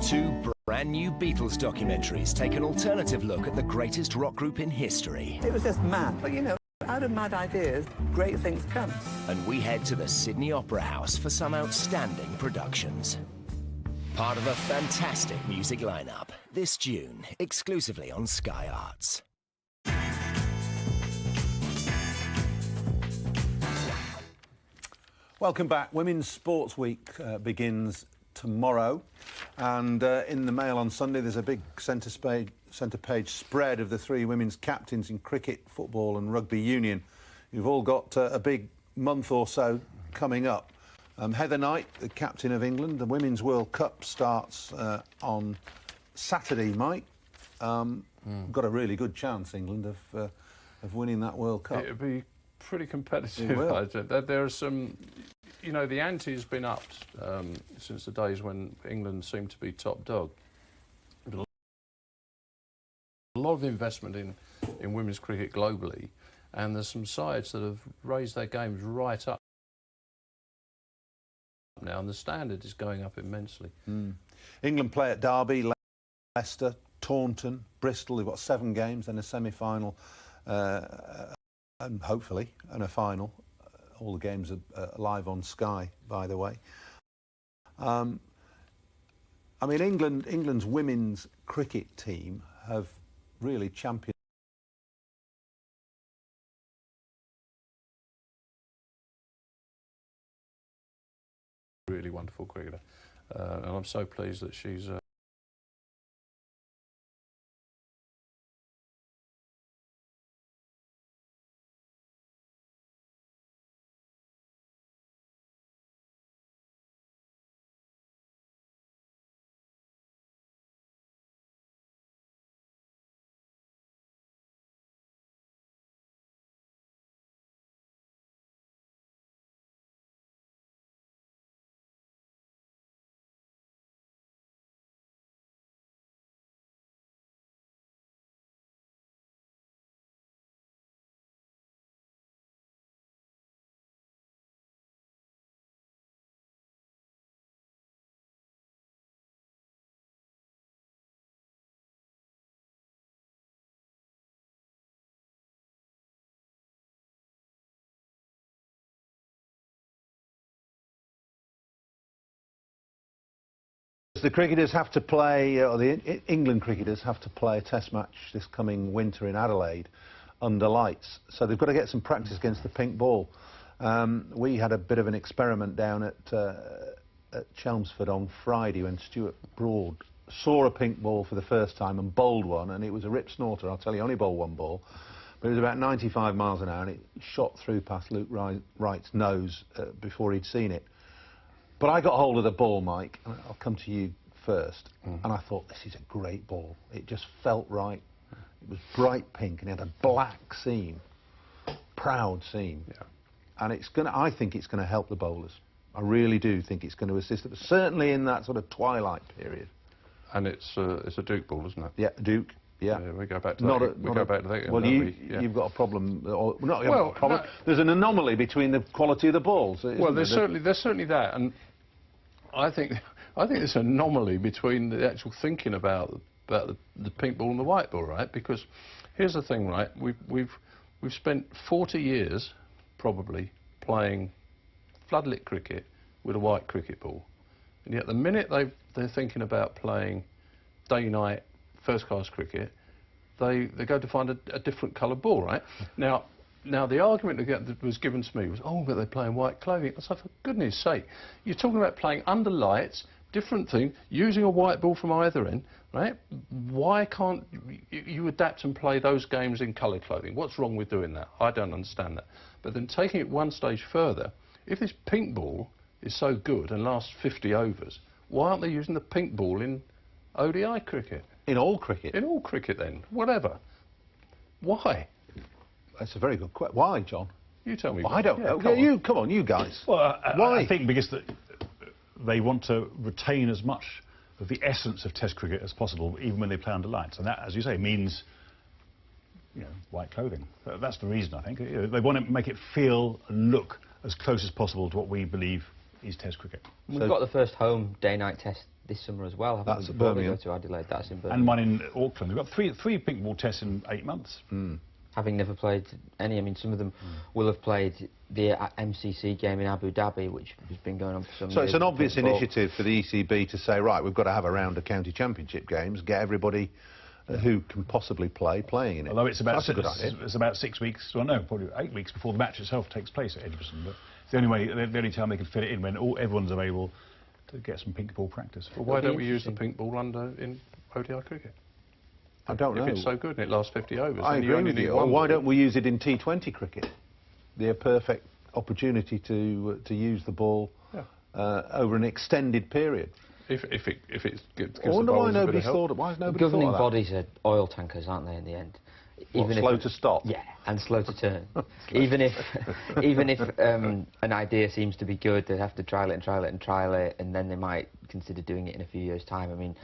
2 brand new Beatles documentaries take an alternative look at the greatest rock group in history. It was just mad, but you know, out of mad ideas, great things come. And we head to the Sydney Opera House for some outstanding productions. Part of a fantastic music lineup this June, exclusively on Sky Arts. Welcome back. Women's Sports Week begins tomorrow, and in the Mail on Sunday there's a big centre page spread of the 3 women's captains in cricket, football and rugby union. You've all got a big month or so coming up. Heather Knight, the captain of England, the Women's World Cup starts on Saturday, Mike. Got a really good chance, England, of winning that World Cup. It'll be pretty competitive. There are some, you know, the ante's been upped since the days when England seemed to be top dog. A lot of investment in women's cricket globally, and there's some sides that have raised their games right up now, and the standard is going up immensely. England play at Derby, Leicester, Taunton, Bristol. They've got 7 games, then a semi-final, and hopefully, and a final. All the games are live on Sky, by the way. I mean, England's women's cricket team have really championed really wonderful cricketer, and I'm so pleased that she's The cricketers have to play, or the England cricketers have to play a test match this coming winter in Adelaide under lights. So they've got to get some practice against the pink ball. We had a bit of an experiment down at Chelmsford on Friday when Stuart Broad saw a pink ball for the first time and bowled one, and it was a rip snorter. I'll tell you, only bowled 1 ball, but it was about 95 miles an hour, and it shot through past Luke Wright's nose before he'd seen it. But I got hold of the ball, Mike, and I'll come to you first, and I thought, this is a great ball. It just felt right. It was bright pink and it had a black seam, proud seam. Yeah. And it's I think it's going to help the bowlers. I really do think it's going to assist them, certainly in that sort of twilight period. And it's a Duke ball, isn't it? Yeah, Duke. Yeah. We go back to that. We go back to that. Well, you've got a problem. Or not a problem. No. There's an anomaly between the quality of the balls. Well, there's certainly that, and I think there's an anomaly between the actual thinking about the pink ball and the white ball, right? Because here's the thing, right? We've spent 40 years probably playing floodlit cricket with a white cricket ball, and yet the minute they're thinking about playing day-night first-class cricket, they go to find a different coloured ball, right? Now the argument that was given to me was, oh, but they're playing white clothing. I was like, for goodness sake, you're talking about playing under lights, different thing. Using a white ball from either end, right? Why can't you adapt and play those games in coloured clothing? What's wrong with doing that? I don't understand that. But then taking it one stage further, if this pink ball is so good and lasts 50 overs, why aren't they using the pink ball in ODI cricket? In all cricket? In all cricket then, whatever. Why? That's a very good question. Why, John? You tell me. Well, I don't know. Come on, you guys. Well, why? I think because they want to retain as much of the essence of Test cricket as possible, even when they play under lights, and that, as you say, means white clothing. That's the reason, I think. They want to make it feel and look as close as possible to what we believe is Test cricket. We've got the first home day-night test this summer as well, haven't we? That's Before Birmingham. they go to Adelaide, that's in Birmingham. And one in Auckland. We've got three pink ball tests in 8 months. Having never played any, I mean, some of them will have played the MCC game in Abu Dhabi, which has been going on for some years. So it's an obvious initiative for the ECB to say, right, we've got to have a round of county championship games, get everybody who can possibly playing in it. Although it's about, That's a good idea. it's about 6 weeks, well no, probably 8 weeks before the match itself takes place at Edgbaston. But it's the only time they can fit it in when everyone's available to get some pink ball practice. Well, why don't we use the pink ball in ODI cricket? I don't know. If it's so good and it lasts 50 overs. I then agree only with need you. one Or why ball. don't we use it in T20 cricket? They're a perfect opportunity to use the ball over an extended period. If it gives I wonder the why bowlers a bit of nobody's help. thought. Why has The nobody governing thought of that? bodies are oil tankers, aren't they, in the end? What, slow to stop? Yeah, and slow to turn. even if an idea seems to be good, they have to trial it and trial it and trial it, and then they might consider doing it in a few years' time. I mean,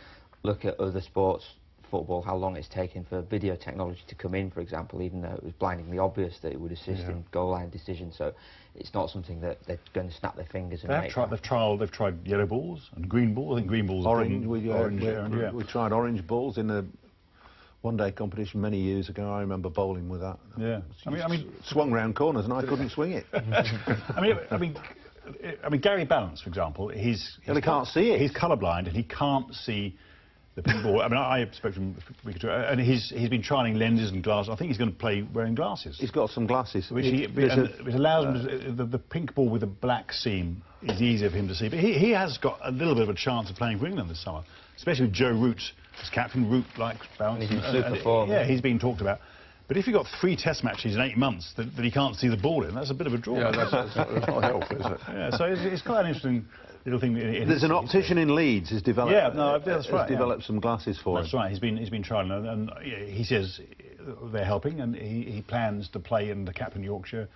look at other sports, football, how long it's taken for video technology to come in, for example, even though it was blindingly obvious that it would assist in goal line decisions. So it's not something that they're going to snap their fingers and make. They've tried yellow balls and green balls. I think green balls. Orange. Orange. We tried orange balls in a one-day competition many years ago. I remember bowling with that. Yeah. I mean, swung round corners and I couldn't swing it. I mean, Gary Balance, for example, he can't see it. He's colourblind and he can't see the pink ball. I mean, I spoke to him a week or two, and he's been trying lenses and glasses. I think he's going to play wearing glasses. He's got some glasses. Which it allows him to, the pink ball with the black seam is easier for him to see. But he has got a little bit of a chance of playing for England this summer, especially with Joe Root as captain. Root likes Balance. He's in super form. Yeah, he's been talked about. But if you've got 3 test matches in 8 months that he can't see the ball in, that's a bit of a draw. Yeah, that's not helpful, is it? Yeah, so it's quite an interesting little thing. There's an optician in Leeds who's developed. Yeah, no, that's right. Has developed some glasses for him. That's right. He's been trialling, and he says they're helping, and he plans to play in the Captain Yorkshire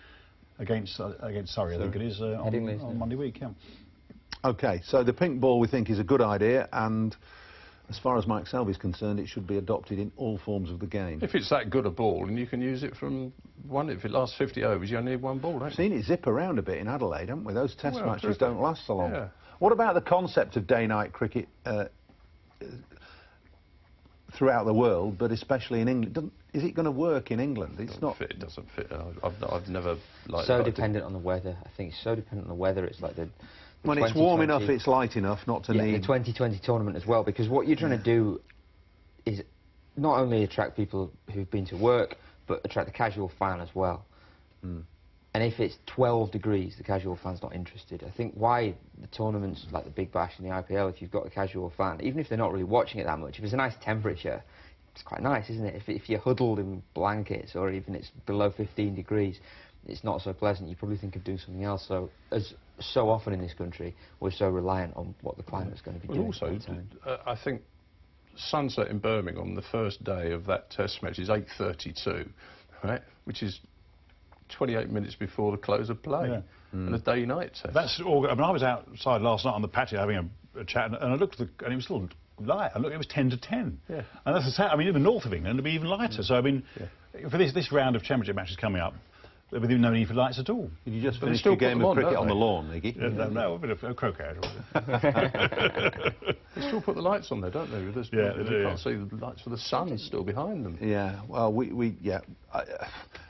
against Surrey, I think it is, on Monday week. Yeah. Okay, so the pink ball we think is a good idea, and as far as Mike Selby's concerned, it should be adopted in all forms of the game. If it's that good a ball, and you can use it from one, if it lasts 50 overs, you only need one ball, don't you? We've seen it zip around a bit in Adelaide, haven't we? Those test matches terrific. don't last so long. Yeah. What about the concept of day-night cricket throughout the world, but especially in England? Is it going to work in England? It's not. It doesn't fit. I've never liked So it. dependent on the weather. I think it's so dependent on the weather. It's like the When it's warm enough, it's light enough not to need. the 2020 tournament as well, because what you're trying to do is not only attract people who've been to work, but attract the casual fan as well. And if it's 12 degrees, the casual fan's not interested. I think why the tournaments like the Big Bash and the IPL, if you've got a casual fan, even if they're not really watching it that much, if it's a nice temperature, it's quite nice, isn't it? If you're huddled in blankets or even it's below 15 degrees, it's not so pleasant. You probably think of doing something else. So, as so often in this country, we're so reliant on what the climate's going to be doing. Also, I think sunset in Birmingham, the first day of that test match is 8:32, right? Which is 28 minutes before the close of play. And a day-night test. That's all. I mean, I was outside last night on the patio having a chat, and I looked at and it was still light. I looked, it was 10 to 10. Yeah. And that's the same. I mean, in the north of England, it'll be even lighter. So I mean, for this round of championship matches coming up, there will be no need for lights at all. Did you just finish your game of cricket on the lawn, Iggy? No, a bit of croquet. They still put the lights on there, don't they? You can't see the lights for the sun is still behind them. Yeah, well,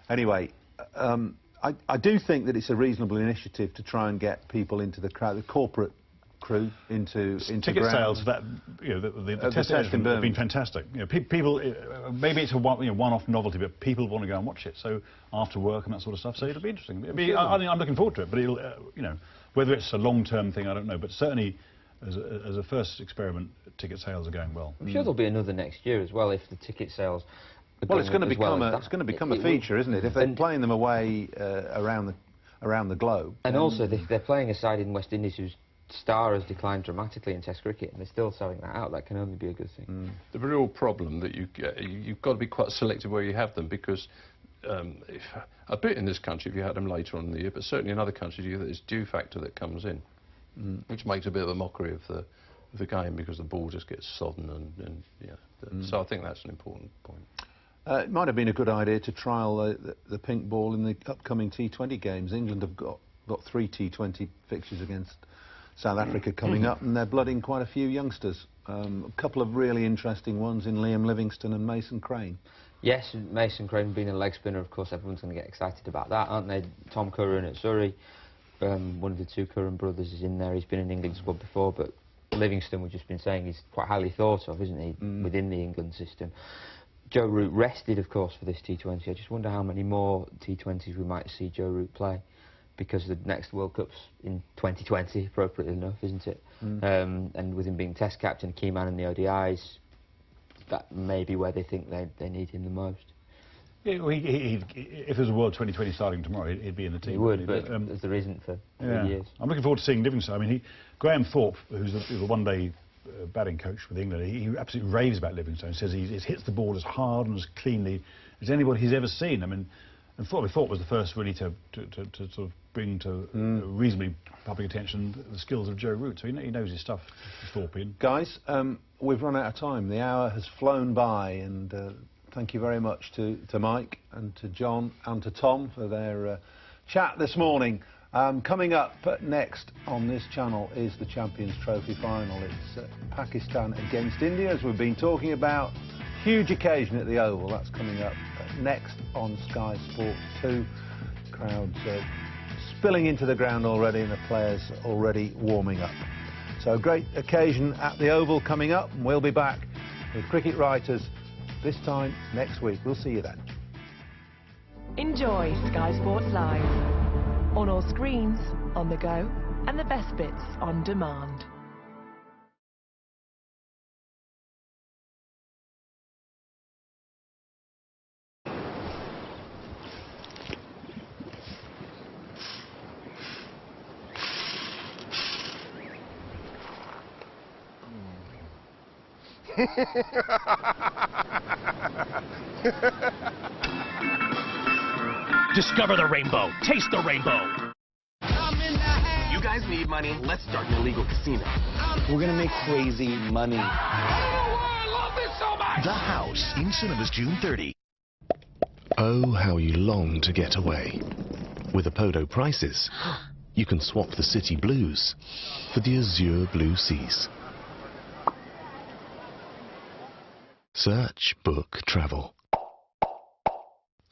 anyway, I do think that it's a reasonable initiative to try and get people into the crowd, the corporate crew into ticket sales. That the test matches have been fantastic. You know, people maybe it's a one-off novelty, but people want to go and watch it. So after work and that sort of stuff. So it'll be interesting. I'm looking forward to it. But it'll whether it's a long-term thing, I don't know. But certainly as a first experiment, ticket sales are going well. I'm sure there'll be another next year as well if the ticket sales. Well, it's going to become a feature, isn't it? If they're playing them away around the globe. And also, if they're playing a side in West Indies whose star has declined dramatically in Test cricket, and they're still selling that out, that can only be a good thing. The real problem that you've got to be quite selective where you have them, because a bit in this country if you had them later on in the year, but certainly in other countries you get this dew factor that comes in, which makes a bit of a mockery of the game, because the ball just gets sodden so I think that's an important point. It might have been a good idea to trial the pink ball in the upcoming T20 games. England have got 3 T20 fixtures against South Africa coming up, and they're blooding quite a few youngsters. A couple of really interesting ones in Liam Livingstone and Mason Crane. Yes, Mason Crane being a leg spinner, of course, everyone's going to get excited about that, aren't they? Tom Curran at Surrey, one of the 2 Curran brothers is in there. He's been in the England squad before, but Livingstone, we've just been saying, he's quite highly thought of, isn't he, within the England system. Joe Root rested, of course, for this T20. I just wonder how many more T20s we might see Joe Root play, because the next World Cup's in 2020, appropriately enough, isn't it? And with him being Test captain, a key man in the ODIs, that may be where they think they need him the most. Yeah, well, if there's a World 2020 starting tomorrow, he'd be in the team. He would, but as there isn't for 3 years. I'm looking forward to seeing Livingstone. I mean, Graham Thorpe, who's the one-day batting coach with England, he absolutely raves about Livingstone. He says he hits the ball as hard and as cleanly as anybody he's ever seen. I mean, and Thorpe was the first really to sort of bring to reasonably public attention the skills of Joe Root. So he knows his stuff, Thorpean. Guys, we've run out of time. The hour has flown by, and thank you very much to Mike and to John and to Tom for their chat this morning. Coming up next on this channel is the Champions Trophy final. It's Pakistan against India, as we've been talking about. Huge occasion at the Oval. That's coming up next on Sky Sports 2. Crowds spilling into the ground already, and the players already warming up. So a great occasion at the Oval coming up, and we'll be back with cricket writers this time next week. We'll see you then. Enjoy Sky Sports Live. On all screens, on the go, and the best bits on demand. Discover the rainbow. Taste the rainbow. You guys need money. Let's start an illegal casino. We're gonna make crazy money. I love this so much. The House in cinemas June 30. Oh, how you long to get away. With Apodo prices, you can swap the city blues for the azure blue seas. Search, book, travel.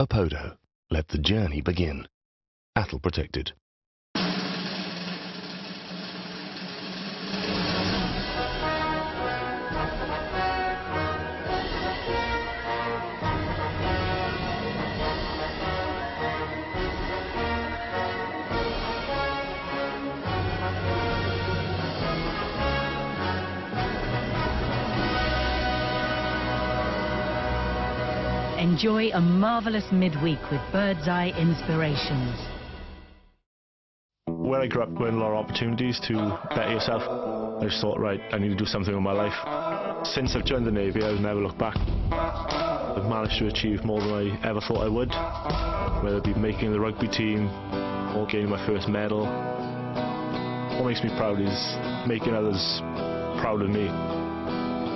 Apodo. Let the journey begin. Attle protected. Enjoy a marvellous midweek with Bird's Eye Inspirations. When I grew up, we had a lot of opportunities to better yourself. I just thought, right, I need to do something with my life. Since I've joined the Navy, I've never looked back. I've managed to achieve more than I ever thought I would, whether it be making the rugby team or getting my first medal. What makes me proud is making others proud of me.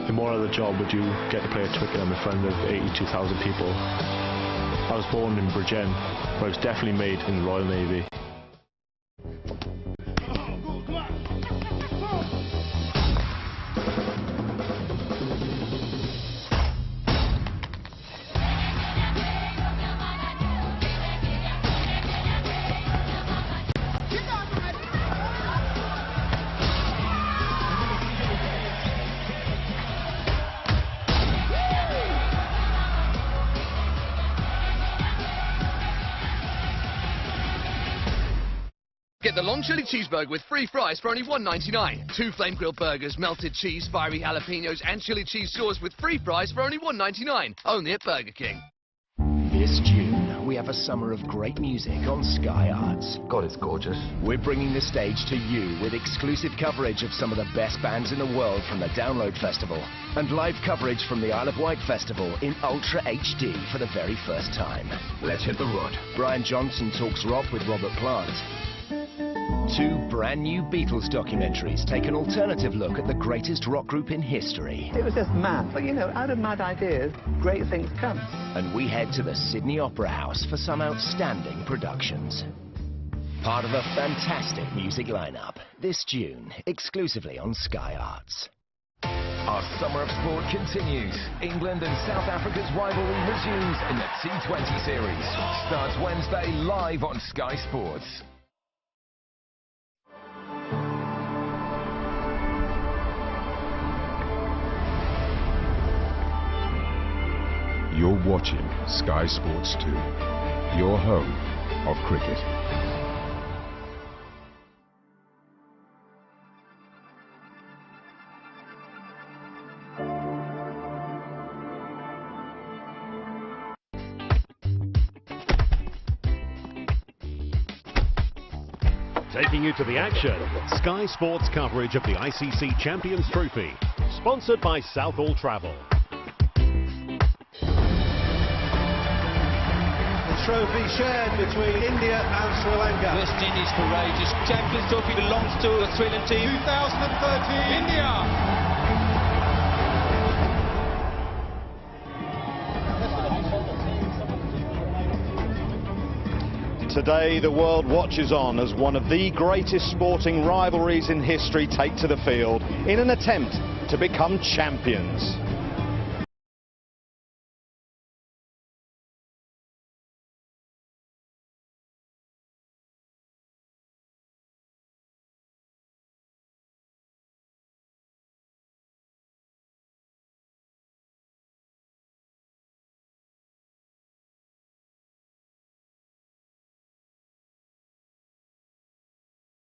In what other job would you get to play at Twickenham in front of 82,000 people? I was born in Bridgend, but I was definitely made in the Royal Navy. Get the long chili cheeseburger with free fries for only $1.99. 2 flame grilled burgers, melted cheese, fiery jalapenos and chili cheese sauce with free fries for only $1.99. Only at Burger King. This June, we have a summer of great music on Sky Arts. God, it's gorgeous. We're bringing the stage to you with exclusive coverage of some of the best bands in the world from the Download Festival and live coverage from the Isle of Wight Festival in Ultra HD for the very first time. Let's hit the road. Brian Johnson talks rock with Robert Plant. 2 brand new Beatles documentaries take an alternative look at the greatest rock group in history. It was just mad, but you know, out of mad ideas, great things come. And we head to the Sydney Opera House for some outstanding productions. Part of a fantastic music lineup this June, exclusively on Sky Arts. Our summer of sport continues. England and South Africa's rivalry resumes in the T20 series. Starts Wednesday live on Sky Sports. You're watching Sky Sports 2, your home of cricket. Taking you to the action, Sky Sports coverage of the ICC Champions Trophy, sponsored by Southall Travel. Trophy shared between India and Sri Lanka. West Indies courageous. Champions Trophy belongs to the Australian team. 2013 India. Today the world watches on as one of the greatest sporting rivalries in history take to the field in an attempt to become champions.